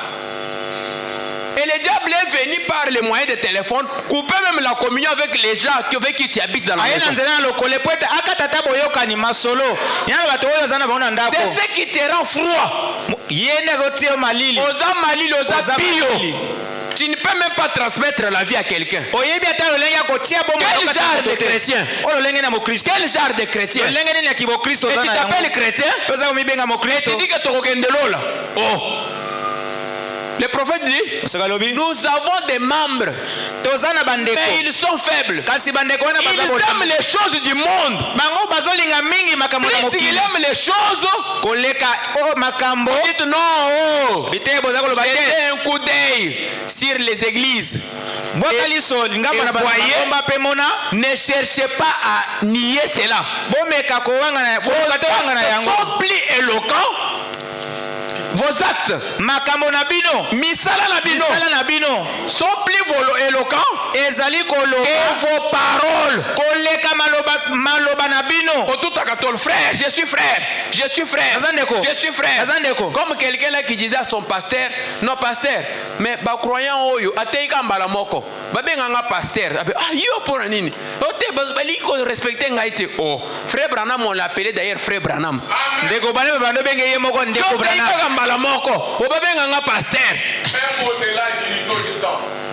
Et le diable est venu par les moyens de téléphone couper même la communion avec les gens avec qui tu habites dans la maison. C'est ce qui te rend froid. Tu ne peux même pas transmettre la vie à quelqu'un. Quel genre de chrétien? Quel genre de chrétien? Et tu t'appelles chrétien? Et tu dis que tu es là. Oh. Le prophète dit, nous avons des membres, mais ils sont faibles. Ils aiment les choses du monde. Puisqu'ils aiment les choses, dites non. Jetez un coup d'œil sur les églises. Et voyez, ne cherchez pas à nier cela. Vos actes sont plus éloquents. Vos actes, misala na bino, sont plus éloquents. Et vos paroles, frère, je suis frère. Je suis frère. Comme quelqu'un là qui disait à son pasteur, non pasteur, mais ba croyant oyo ateika mbala moko. Ba benga pasteur. Ah yo pour nini? Ote ba liko respecter ngaite. Oh, frère Branham on l'appelait d'ailleurs frère Branham. Ndeko bane bando benga ye moko ndeko Branham. La moko obabenga pasteur.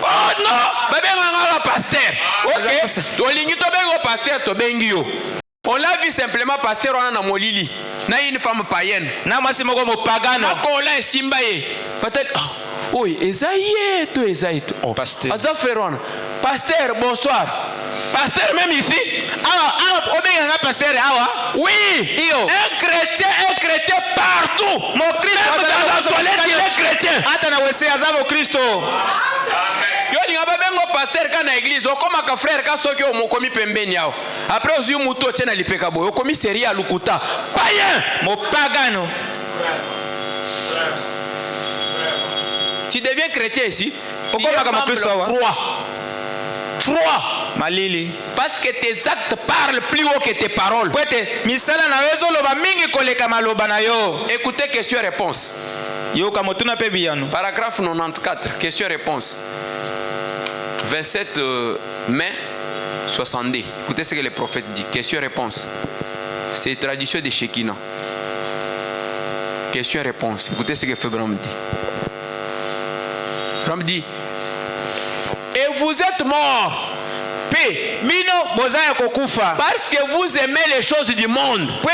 Oh non, babenga pasteur. OK, olingi to bengo pasteur to bengio. On l'a vu simplement pasteur on a molili. Na une femme païenne. Na masi moko mo pagano. Na ko la simbaye. Peut-être oui, Esaïe, to Esaïe. Oh, pasteur. Aza Ferron. Pasteur, bonsoir. Pasteur même ici. Ah, pasteur, oui. Un chrétien partout. Mon Christ, même dans la toilette, il est chrétien. Yo ni ababengo pasteur kana église okoma ka frère ka soki o mokomi pembeni yao. Après ozu muto tena lipeka boyo okomi seria lukuta. Païen, mo pagano. Tu deviens chrétien ici. Tu es froid. Malili. Parce que tes actes parlent plus haut que tes paroles. Écoutez question-réponse. Paragraphe 94, question-réponse. 27 mai 62. Écoutez ce que le prophète dit. Question-réponse. C'est la tradition de Shekinah. Question-réponse. Écoutez ce que Fébram dit. Fébram dit, et vous êtes morts parce que vous aimez les choses du monde. Et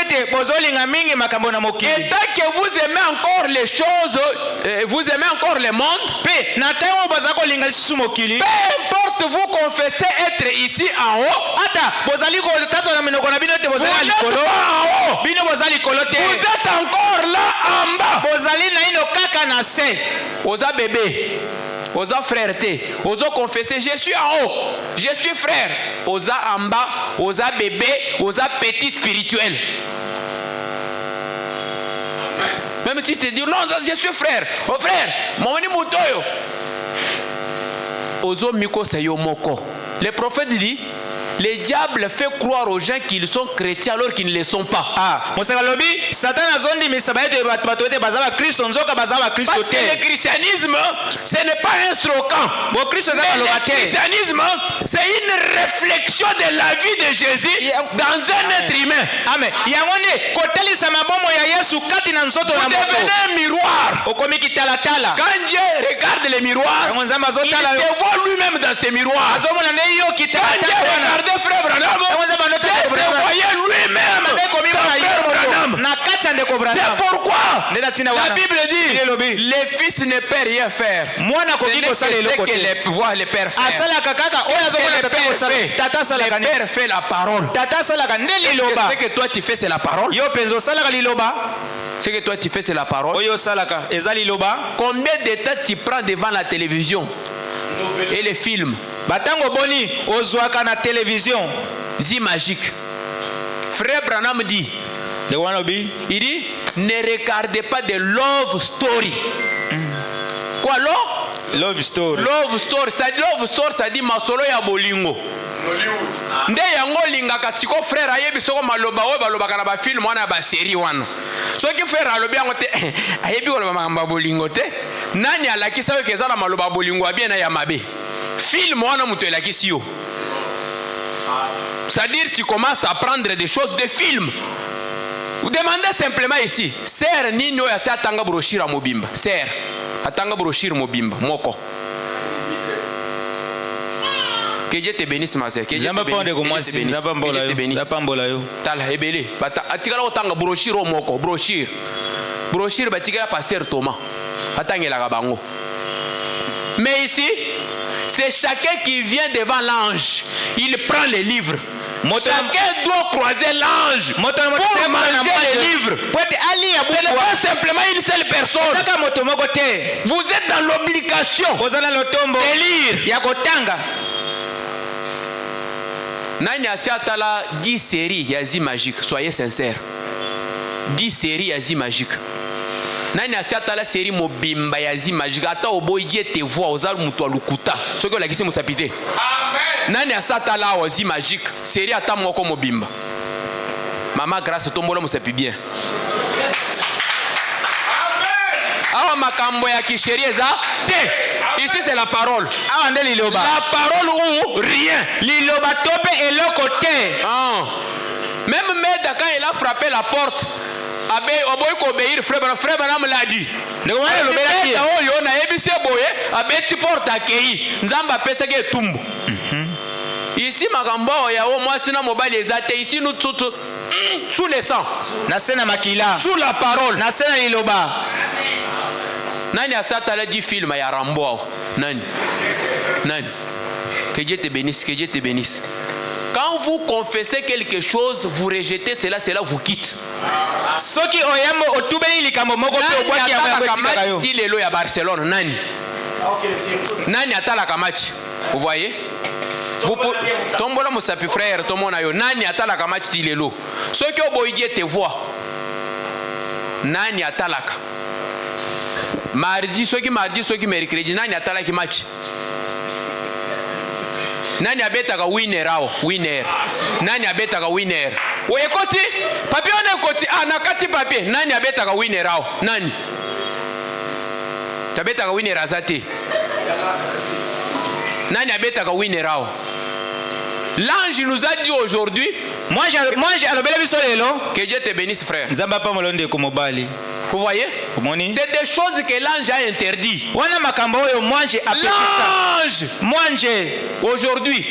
tant que vous aimez encore les choses, vous aimez encore le monde, peu importe vous confessez être ici en haut, vous n'êtes encore là en bas. Osa bébé, osa frère, osa confesser, je suis en haut, je suis frère. Osa en bas, osa bébé, osa petit spirituel. Même si tu dis non, je suis frère. Oh frère, mon nom est Ozo miko sayo moko. Le prophète dit, le diable fait croire aux gens qu'ils sont chrétiens alors qu'ils ne le sont pas. Parce que le christianisme, ce n'est pas un slogan. Le christianisme, c'est une réflexion de la vie de Jésus dans un être humain. Amen. Vous devenez un miroir. Quand Dieu regarde le miroir, il te voit lui-même dans ce miroir. Quand Dieu regarde frère Branham, Dieu se voyait lui-même dans frère Branham. C'est pourquoi la Bible dit, les fils ne peuvent rien faire. Ce que voit le père faire. Le père fait la parole. Ce que toi tu fais c'est la parole. Ce que toi tu fais c'est la parole. Combien de temps tu prends devant la télévision et les films? Batango boni ozwaka na télévision. Zi magique. Frère Branham dit, il dit, ne regardez pas de love story. Quoi love story. Love story, ça dit masolo ya bolingo. Nde yango lingaka siko frère ayebi soko maloba o baloba kana ba film wana ba série wana. Soki frère alobi yango te ayebi ko ba bolingo te. Nani alakisa yo kezala maloba bolingo abien na ya mabe. Film wana muto elakisi yo. C'est-à-dire tu commences à apprendre des choses de films. Vous demandez simplement ici, sœur nini oya sa tanga brochure à mobimba. Sœur, atanga brochure mobimba moko. Que Dieu te bénisse ma sœur. Que Dieu te bénisse. Tala ebele. Bata atikala otanga brochure moko, brochure. Brochure batikala pasteur Thomas. Atangela ka bango. Mais ici, c'est chacun qui vient devant l'ange. Il prend les livres. Chacun doit croiser l'ange pour manger les livres. Ce n'est pas simplement une seule personne. Vous êtes dans l'obligation de lire. Nani asiatala 10 séries yazi magique. Soyez sincères. 10 séries yazi magique. Nani asiatala série mobimba yazi magique. Ata oboye te voix ozal mutu alukuta. Ce que la kisi musapite. Amen. Nani asiatala yazi magique. Série ata moko mobimba. Maman grâce tombola musapi bien. Awa makambo ya kisheri eza te. Ici c'est la parole. La parole ou rien. Liloba tope et le côté. Même Meda quand il a frappé la porte, abe oboy ko obéir frère Branham l'a dit. Meda oyo na ebise boye abe ti porte akei. Nzamba pesa ke tumbu. Ici makambo ya o moi sina mobile ezate ici nous tout sous le sang. Na sena makila. Sous la parole. Na sena liloba. Nani asata la dit film ya Rambo. Nani. Que Dieu te bénisse, que Dieu te bénisse. Quand vous confessez quelque chose, vous rejetez cela vous quitte. Soki oyambo otubeli likambo moko pe obwaki ya mabetika yo. Ti lelo ya Barcelone nani? Nani atala kamachi? Vous voyez? Tombola musapi frère, tomona yo nani atala kamachi ti lelo. Soki oboyie te voix. Nani atalaka? Mardi, soki mercredi nani atalaki match. Nani abetaka winner ao? Winner. Nani abetaka winner? Oye koti? Papier on koti anakati papier. Nani abetaka winner ao? Nani? Tabetaka winner azate. Nani abetaka winner ao? L'ange nous a dit aujourd'hui que Dieu te bénisse, frère. Vous voyez? C'est des choses que l'ange a interdit. L'ange, aujourd'hui,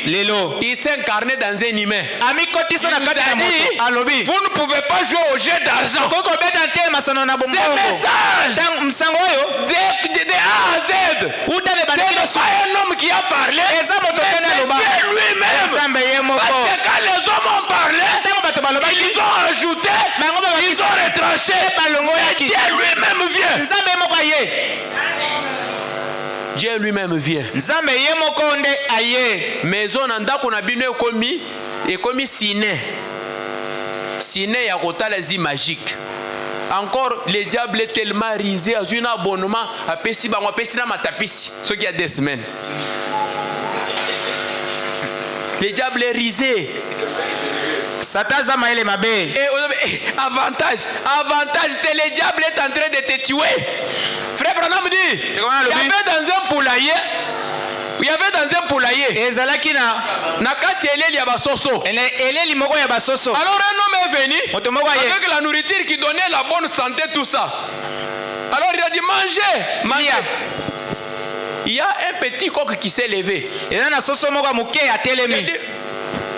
il s'est incarné dans un humain. Vous ne pouvez pas jouer au jeu d'argent. Ce message de A à Z, c'est pas un homme qui a parlé, mais Dieu lui-même. Parce que quand les hommes ont parlé, ils ont ajouté, ils ont retranché, et Dieu lui-même vient. Dieu lui-même vient. Maison ndako na bino ekomi ciné. Ciné ya kotala zi magique. Encore le diable est tellement risé à un abonnement à pesi bango pesi na matapisi ce qui a des semaines. Le diable est risé. Et avantage, le diable est en train de te tuer. Frère Branham dit, il y avait dans un poulailler. Alors un homme est venu avec la nourriture qui donnait la bonne santé, tout ça. Alors il a dit mangez. Il y a un petit coq qui s'est levé. Il a dit,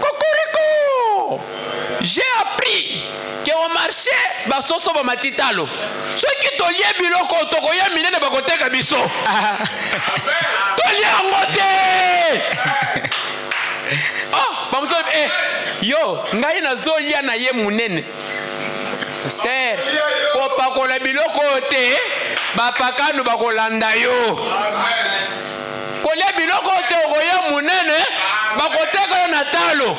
Cocorico, j'ai appris qu'on marchait basoso ba matitalo. Ceux qui tolie biloko tokoya minene bakoteka biso. Tolie ngote. Oh, bamso yo, ngai nazolia na ye munene. Ser, ko pakola biloko te, bapakanu bakolanda yo. Kolia biloko te okoya munene, bakoteka yo na talo.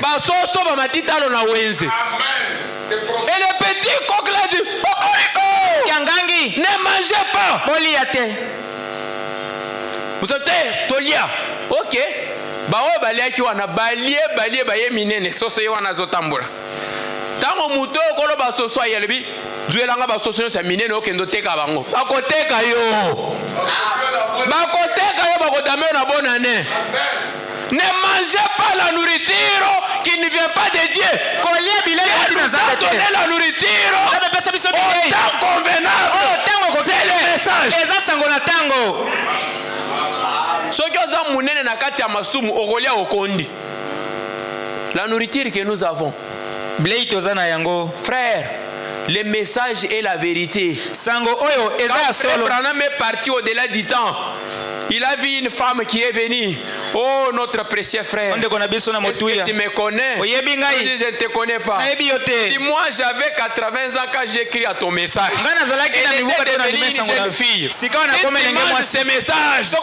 Basoso ba matitalo na wenze. Et le petit coq l'a dit, Yangangi, ne mangez pas. Boliate. Vous êtes Tolia. Ok. Bao baliaki wana balie baye minene soso ye wana zotambula. Tango muto kolo basoso ayelebi, duelanga basoso sa minene okendo teka bango. Bakoteka yo. Bakoteka yo bakodame na bonne année. Ne mangez pas la nourriture qui ne vient pas de Dieu. Dieu nous a donné la nourriture au temps convenable. C'est le message. Ce que nous avons, la nourriture que nous avons, frère, le message est la vérité. Quand Branham est parti au-delà du temps, il a vu une femme qui est venue. Oh, notre précieux frère. Est-ce que tu me connais? Je dis, je ne te connais pas. Dis-moi, j'avais 80 ans quand j'ai écrit à ton message. Elle était devenue une jeune fille. Si tu manges ce message, il y a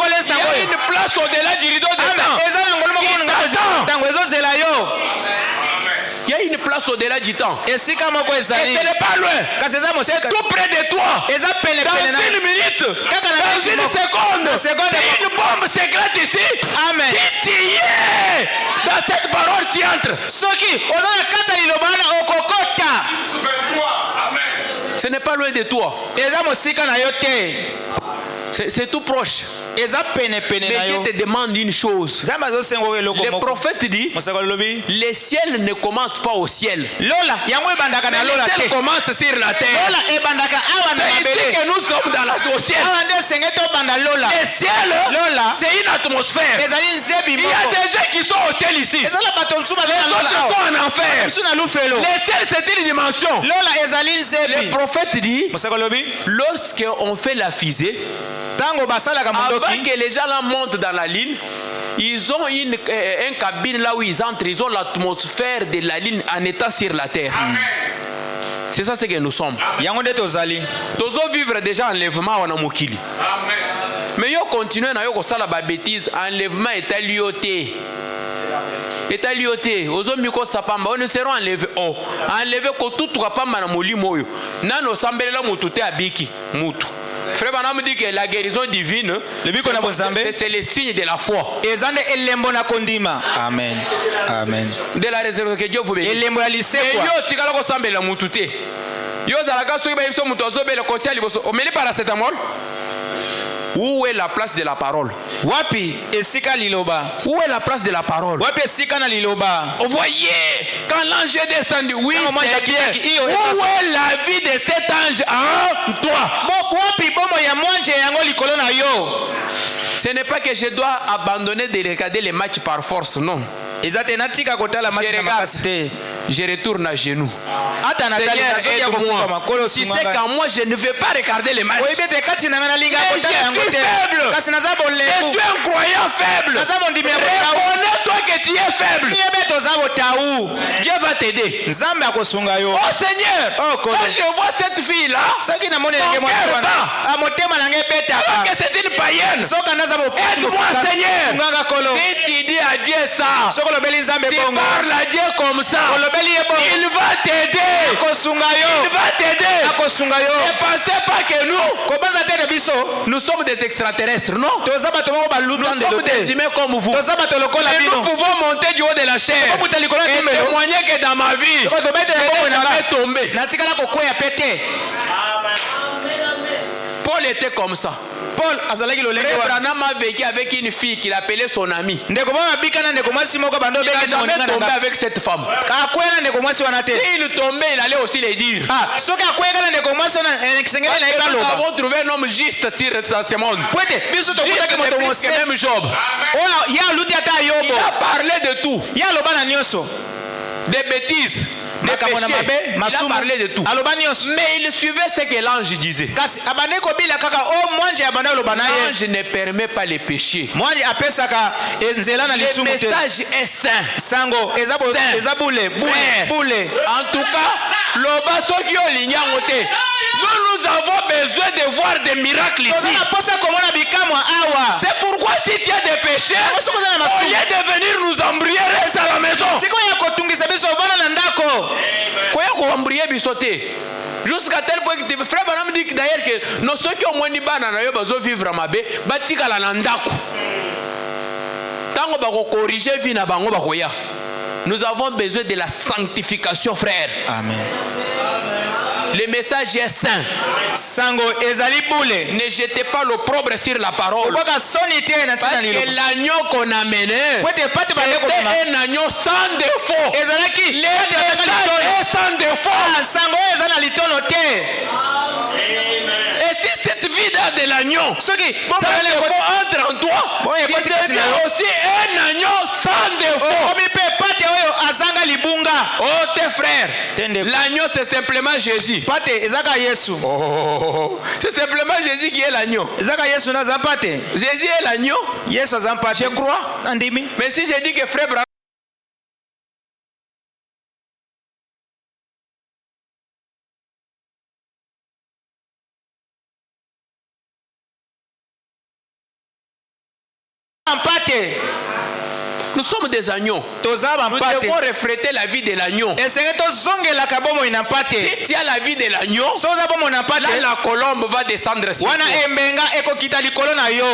une place au-delà du rideau de temps. Il y a une place au-delà du temps. Et ce n'est pas loin. C'est tout près de toi. Dans une minute, dans une seconde, c'est une bombe secrète ici. Amen. Si tu y es, dans cette parole, tu entres. Ce n'est pas loin de toi. C'est tout proche. Mais Dieu te demande une chose. Le prophète dit, le ciel ne commence pas au ciel. Mais le ciel commence sur la terre. C'est ici que nous sommes au ciel. Le ciel, c'est une atmosphère. Il y a des gens qui sont au ciel ici. Les autres sont en enfer. Le ciel, c'est une dimension. Le prophète dit, lorsqu'on fait la fusée, avant que les gens là montent dans la ligne, ils ont une cabine là où ils entrent, ils ont l'atmosphère de la ligne en étant sur la terre. C'est ça ce que nous sommes. Tozo vivre déjà enlèvement wana mokili. Mais yo continuer na yo ko sala ba bêtise, enlèvement est alioté. Est alioté. Ozo miko sapamba, on seront enlevés. Oh, enlevé ko tout pamba na molimo yo. Nano sambelela mutu te abiki mutu. Frère Branham dit que la guérison divine, c'est le signe de la foi. Amen. Amen. De la résurrection que Dieu vous bénisse. Où est la place de la parole? Wapi esika liloba? Où est la place de la parole? Wapi esika na liloba? Vous voyez, quand l'ange est descendu, oui, c'est bien. Où est la vie de cet ange en toi? Wapi bomo ya mwanje yango likolo na yo? Ce n'est pas que je dois abandonner de regarder les matchs par force, non. Je retourne à genoux. Seigneur, aide-moi. Tu sais qu'en moi, je ne vais pas regarder les matchs. Mais je suis faible. Je suis un croyant faible. Reconnais-toi que tu es faible. Dieu va t'aider. Oh Seigneur, quand je vois cette fille-là, mon cœur bat. Alors que c'est une païenne. Aide-moi Seigneur. Si tu dis à Dieu ça, tu parles à Dieu comme ça, il va t'aider. Il va t'aider. Ne pensez pas que nous sommes des extraterrestres, non? Nous sommes des humains comme vous. Et nous pouvons monter du haut de la chair et témoigner que dans ma vie, je n'ai jamais tombé. Paul était comme ça. Paul Branham a vécu avec une fille qu'il appelait son amie. Il n'a jamais tombé avec cette femme. S'il tombait, il allait aussi le dire. Nous avons trouvé un homme juste sur ce monde. Juste que même Job. Il a parlé de tout. Des bêtises. Il a parlé de tout. Mais il suivait ce que l'ange disait. L'ange ne permet pas les péchés. Le message est saint. En tout cas, nous avons besoin de voir des miracles ici. C'est pourquoi si tu as des péchés, au lieu de venir nous embrouiller, reste à la maison. Jusqu'à tel point que frère Branham dit d'ailleurs que nous ceux qui ont moins de banana yo vivre mabe batika la ndako. Tango bako corriger vie na bango bakoya. Nous avons besoin de la sanctification, frère. Amen. Le message est saint. Ne jetez pas l'opprobre sur la parole. Parce que l'agneau qu'on a mené, c'était un agneau sans défaut. Le message est sans défaut. Et si cette vie de l'agneau, ça entre en toi, tu deviens aussi un agneau sans défaut. Oh tes frères, l'agneau c'est simplement Jésus. Oh, c'est simplement Jésus qui est l'agneau. Jésus est l'agneau. Je crois. Mais si je dis que frère Branham nous sommes des agneaux. Nous devons refléter la vie de l'agneau. Si tu as la vie de l'agneau, là la colombe va descendre sur toi.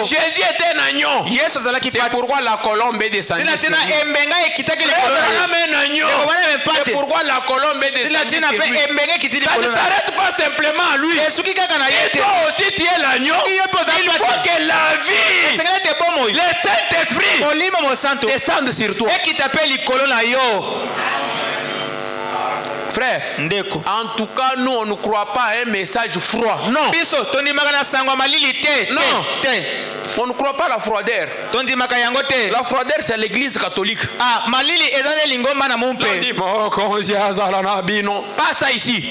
Jésus était un agneau. C'est pourquoi la colombe est descendue sur lui. Abraham est un agneau. C'est pourquoi la colombe est descendue sur lui. Ça ne s'arrête pas simplement à lui. Et toi aussi tu es l'agneau. Il faut que la vie, le Saint-Esprit descende sur toi. Frère, en tout cas, nous on ne croit pas à un message froid. Non. Non. On ne croit pas à la froideur. La froideur, c'est l'église catholique. On dit, pas ça ici.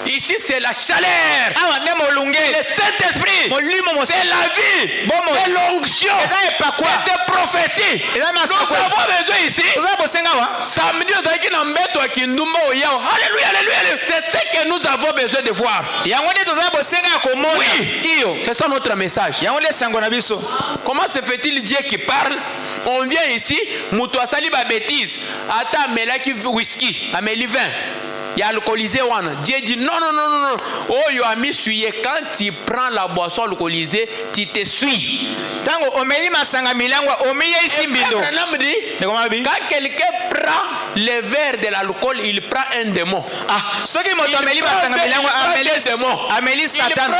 Ici c'est la chaleur, c'est le Saint-Esprit, c'est la vie, c'est l'onction, c'est des prophéties. Nous avons besoin ici. Samedi, alléluia, alléluia. C'est ce que nous avons besoin de voir. Oui, c'est ça notre message. Comment se fait-il Dieu qui parle? On vient ici, Moutou Asali ba bêtise, Ata Melaki whisky, Ameli vin. Il y a alcoolisé wana. Dieu dit non. Oh, yo ami suye. Quand tu prends la boisson alcoolisée, tu te suis. Tango omeli masanga milangwa omiye isimbindo. Quand quelqu'un prend le verre de l'alcool, il prend un démon. Ah, ce qui m'a omeli masanga milangwa ameli Satan.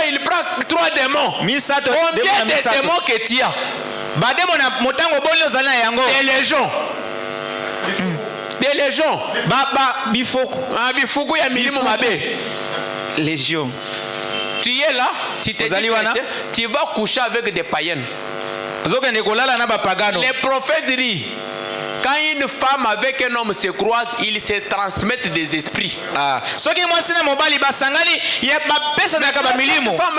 Il prend trois démons. Combien de démons que tu as? Bademo na motango bonlo zana yango. Des légions. Des légions. Bifoko. Bifoko ya milimo mabe. Légion. Tu es là, tu te dis, tu vas coucher avec des païens. Les prophètes disent, quand une femme avec un homme se croisent, ils se transmettent des esprits. Cette femme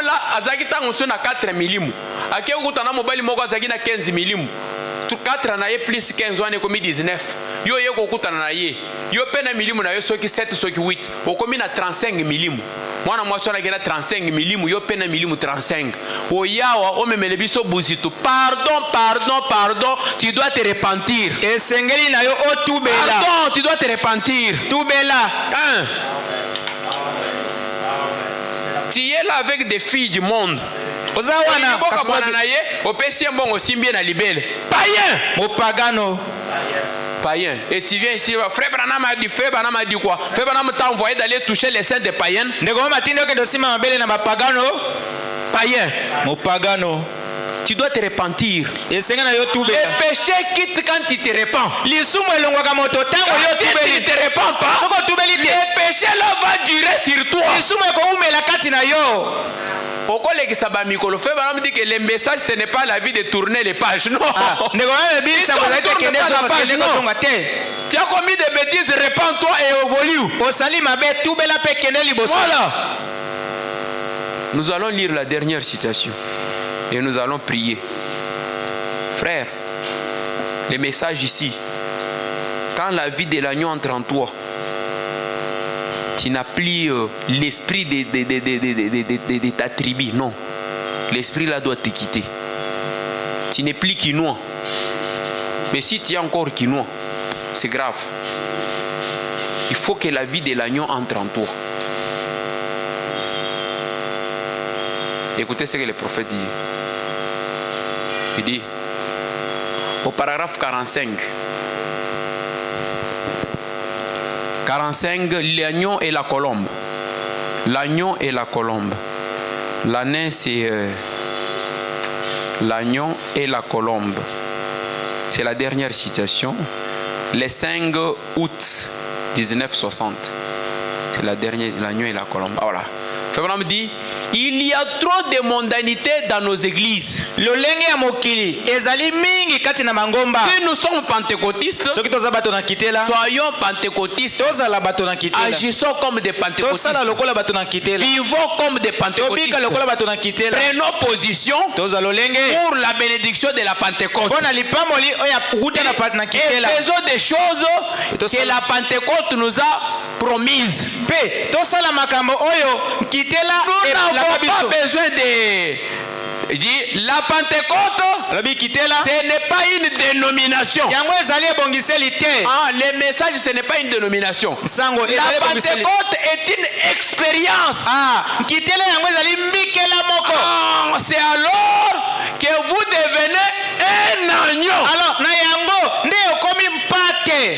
là, azakita na 4 milimu. Ake ukutana mobali moko azakina 15 milimu. 4 na ye plus 15 wane komi 19. Yo yeko ukutana na ye. Yo pena milimu na yo soki 7 soki 8. Okomi na 35 milimu. Mwana mwasi wana kena 35 milimu, yo pena milimu 35. Oyawa omemele biso buzito. Pardon, tu dois te repentir. Esengeli na yo otubela. Pardon, tu dois te repentir. Tubela. Tu es là avec des filles du monde. Païen. Païen. Et tu viens ici, frère Branham a dit quoi? Frère Branham t'a envoyé d'aller toucher les seins des païens. Païen. Tu dois te repentir. Le péché quitte quand tu te repens. Si tu ne te repens pas, le péché là va durer sur toi. Pourquoi les Sabamikolo fait dit que le message ce n'est pas la vie de tourner les pages, non. Tu as commis des bêtises, repens-toi et évolue. Voilà. Nous allons lire la dernière citation et nous allons prier. Frère, le message ici, quand la vie de l'agneau entre en toi, tu n'as plus l'esprit de ta tribu, non. L'esprit là doit te quitter. Tu n'es plus quinois. Mais si tu es encore quinois, c'est grave. Il faut que la vie de l'agneau entre en toi. Écoutez ce que le prophète dit. Il dit, au paragraphe 45, l'agneau et la colombe. L'agneau et la colombe. L'année, c'est l'agneau et la colombe. C'est la dernière citation. Le 5 août 1960. C'est la dernière, l'agneau et la colombe. Ah, voilà. Fabien dit, il y a trop de mondanité dans nos églises. Si nous sommes pentecôtistes, soyons pentecôtistes. Agissons comme des pentecôtistes. Vivons comme des pentecôtistes. Prenons position pour la bénédiction de la Pentecôte. Et faisons des choses que la Pentecôte nous a promises. Nous n'avons pas besoin de... La Pentecôte, ce n'est pas une dénomination. Le message, ce n'est pas une dénomination. La Pentecôte est une expérience. C'est alors que vous devenez un agneau.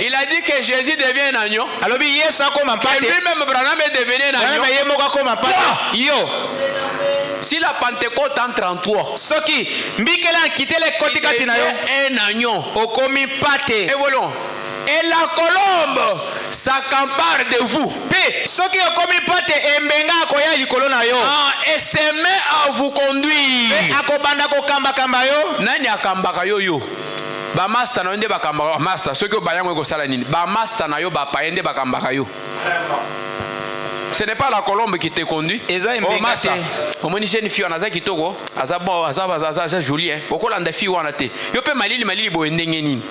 Il a dit que Jésus devient un agneau. Et lui-même, Branham est devenu un agneau. Si la Pentecôte entre en toi, c'est un agneau. Et voilà. Et la colombe s'accapare de vous. Et se met à vous conduire. Nani akambaka yo? Ba master na onde bakambaka master. Ceux qui bayango ko sala nini? Ba master na yo ba paende bakambaka yo. Ce n'est pas la colombe qui te conduit. Oh master. Au moins jeune fille on a ça qui toko. Aza joli hein. Okola nda fille wana te. Yo pe malili bo ndenge nini.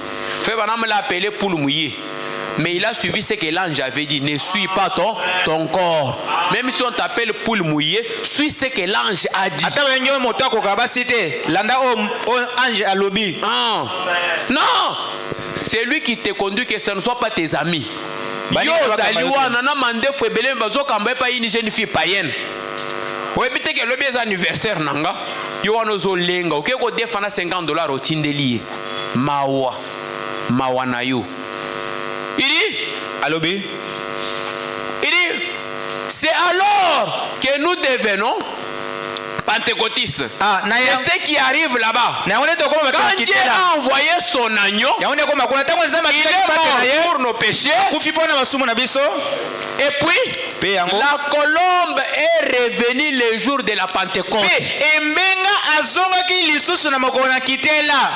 Fait banam l'a appelé poule mouillée. Mais il a suivi ce que l'ange avait dit. Ne suis pas ton corps. Même si on t'appelle poule mouillée, suis ce que l'ange a dit. Non. C'est lui qui te conduit, que ce ne soit pas tes amis. yo zaliwana na mandefu ebele bazokamba pa une jeune fille païenne oyebi ke lobi eza anniversaire nanga yo wana ozolenga oke kodefana $50 otindeli ye mawa na yo il dit c'est alors que nous devenons pentecôtistes. Et ce qui arrive là-bas, quand Dieu a envoyé son agneau, il est mort pour nos péchés. Et puis, la colombe est revenue le jour de la Pentecôte.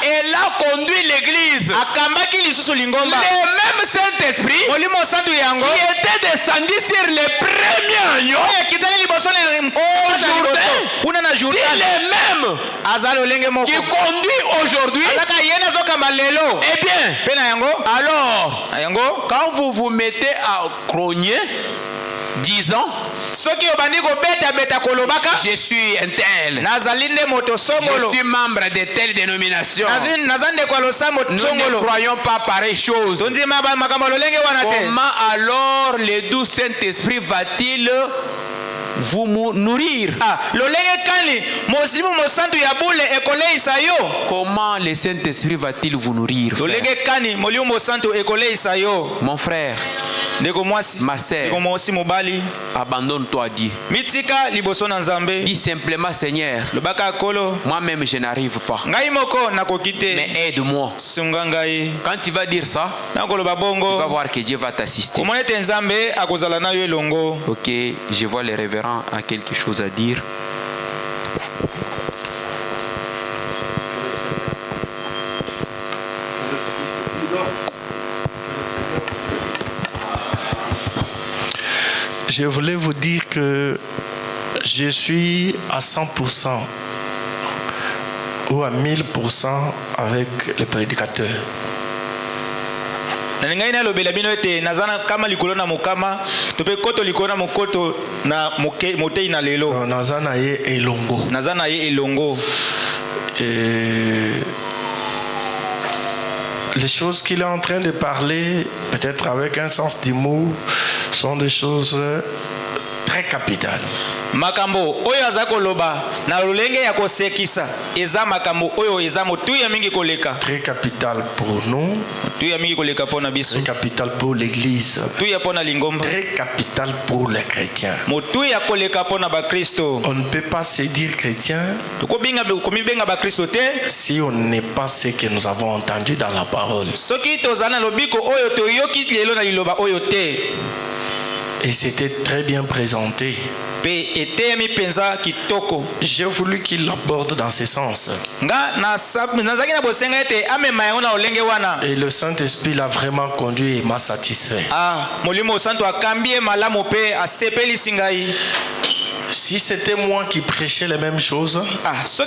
Elle a conduit l'église. Le même Saint-Esprit qui était descendu sur les premiers agneaux, aujourd'hui, c'est le même qui conduit aujourd'hui. Eh bien, alors, quand vous vous mettez à grogner, disant je suis un tel, je suis membre de telle dénomination, nous ne croyons pas pareille chose. Comment alors le doux Saint-Esprit va-t-il vous nourrir? Comment le Saint-Esprit va-t-il vous nourrir, mon frère, ma sœur? Abandonne-toi à Dieu. Dis simplement, Seigneur, moi-même je n'arrive pas, mais aide-moi. Quand tu vas dire ça, tu vas voir que Dieu va t'assister. Ok, je vois les révérends a quelque chose à dire. Je voulais vous dire que je suis à 100% ou à 1000% avec le prédicateur. Les choses qu'il est en train de parler, peut-être avec un sens d'humour, sont des choses très capitales. Makambo oyo azakoloba na lolenge ya kosekisa eza makambo oyo eza motuya mingi koleka. Très capital pour nous. Motuya mingi koleka pona biso. Très capital pour l'église. Motuya pona lingomba. Très capital pour les chrétiens. Motuya koleka pona ba Kristo. On ne peut pas se dire chrétien si on n'est pas ce que nous avons entendu dans la parole. Soki tozana lobiko oyo toyoki lelo na liloba oyo te. Et c'était très bien présenté. J'ai voulu qu'il l'aborde dans ce sens. Et le Saint-Esprit l'a vraiment conduit et m'a satisfait. Si c'était moi qui prêchais les mêmes choses, je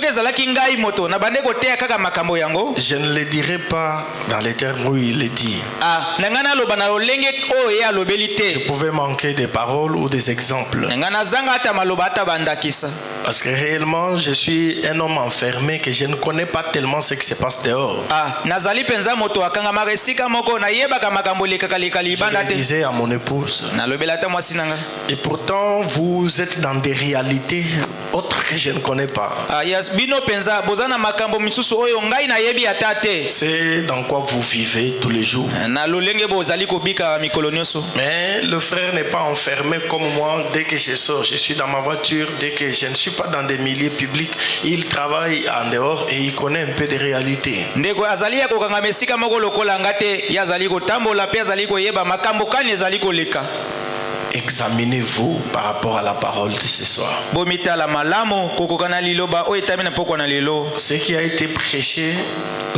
ne les dirais pas dans les termes où il les dit. Je pouvais manquer des paroles ou des exemples. Parce que réellement, je suis un homme enfermé que je ne connais pas tellement ce qui se passe dehors. Je le disais à mon épouse. Et pourtant, vous êtes dans des réalités autres que je ne connais pas. C'est dans quoi vous vivez tous les jours. Mais le frère n'est pas enfermé comme moi. Dès que je sors, je suis dans ma voiture. Dès que je ne suis pas dans des milieux publics, il travaille en dehors et il connaît un peu des réalités. Examinez-vous par rapport à la parole de ce soir. Ce qui a été prêché,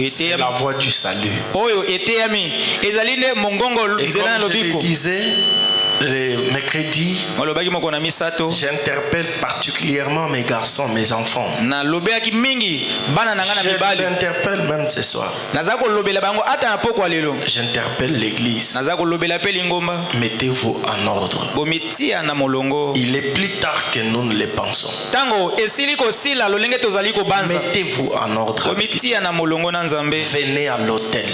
c'est la voie du salut. Et comme je le disais, le mercredi, j'interpelle particulièrement mes garçons, mes enfants. Je l'interpelle même ce soir. J'interpelle l'église. Mettez-vous en ordre. Il est plus tard que nous ne le pensons. Mettez-vous en ordre. Venez à l'autel.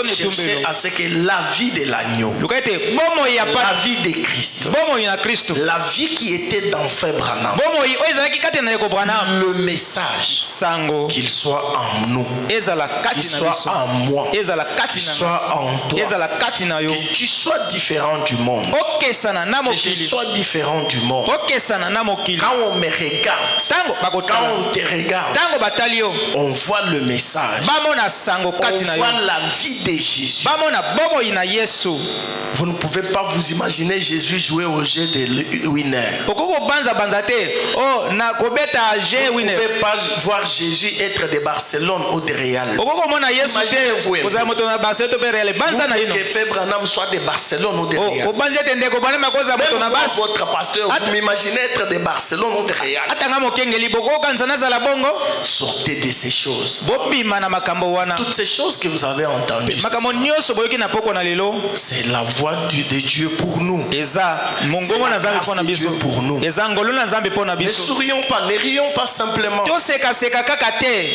Cherchez à ce que la vie de l'agneau, la vie de Christ, la vie qui était dans Frère Branham, le message, qu'il soit en nous, qu'il soit en moi, qu'il soit en toi, que tu sois différent du monde, que je sois différent du monde. Quand on me regarde, quand on te regarde, on voit le message, on voit la vie de Jésus. Vous ne pouvez pas vous imaginer Jésus jouer au jeu de winner. Vous ne pouvez pas voir Jésus être de Barcelone ou de Real. Imaginez-vous que Frère Branham soit de Barcelone ou de Real. Même votre pasteur, vous m'imaginez être de Barcelone ou de Real. Sortez de ces choses. Toutes ces choses que vous avez entendues, c'est la voix de Dieu pour nous. C'est la grâce de Dieu pour nous. Ne sourions pas, ne rions pas simplement.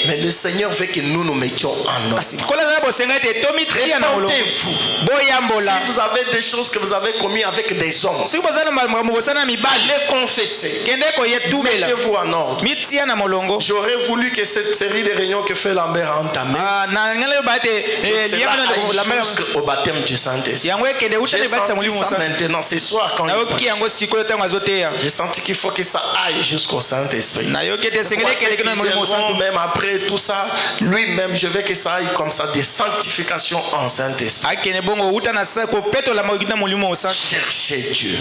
Mais le Seigneur veut que nous nous mettions en ordre. Répentez-vous. Si vous avez des choses que vous avez commises avec des hommes, allez confesser. Mettez-vous en ordre. J'aurais voulu que cette série de réunions que fait Lambert a entamé, au baptême du Saint-Esprit. J'ai senti ça maintenant, ce soir quand j'ai senti qu'il faut que ça aille jusqu'au Saint-Esprit. Même après tout ça, lui-même, je veux que ça aille comme ça, des sanctifications en Saint-Esprit. Cherchez Dieu.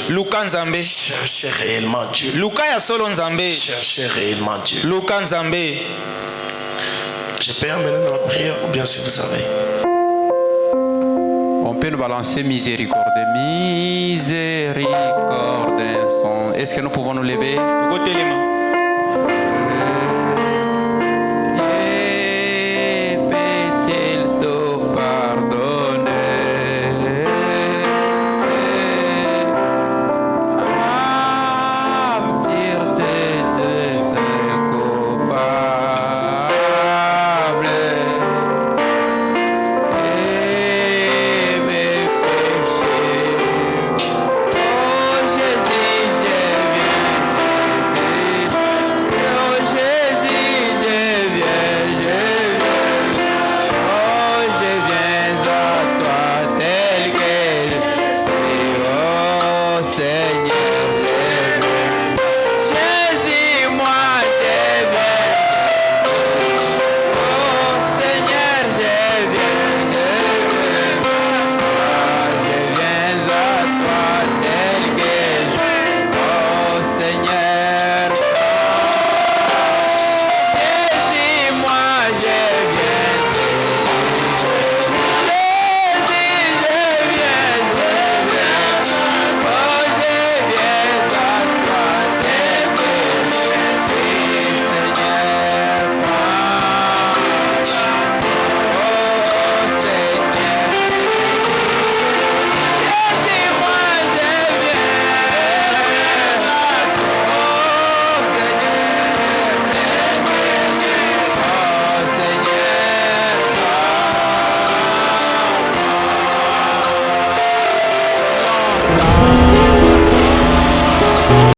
Cherchez réellement Dieu. Cherchez réellement Dieu. Je peux amener dans la prière ou bien si vous savez. On peut nous balancer miséricorde. Miséricorde. Est-ce que nous pouvons nous lever?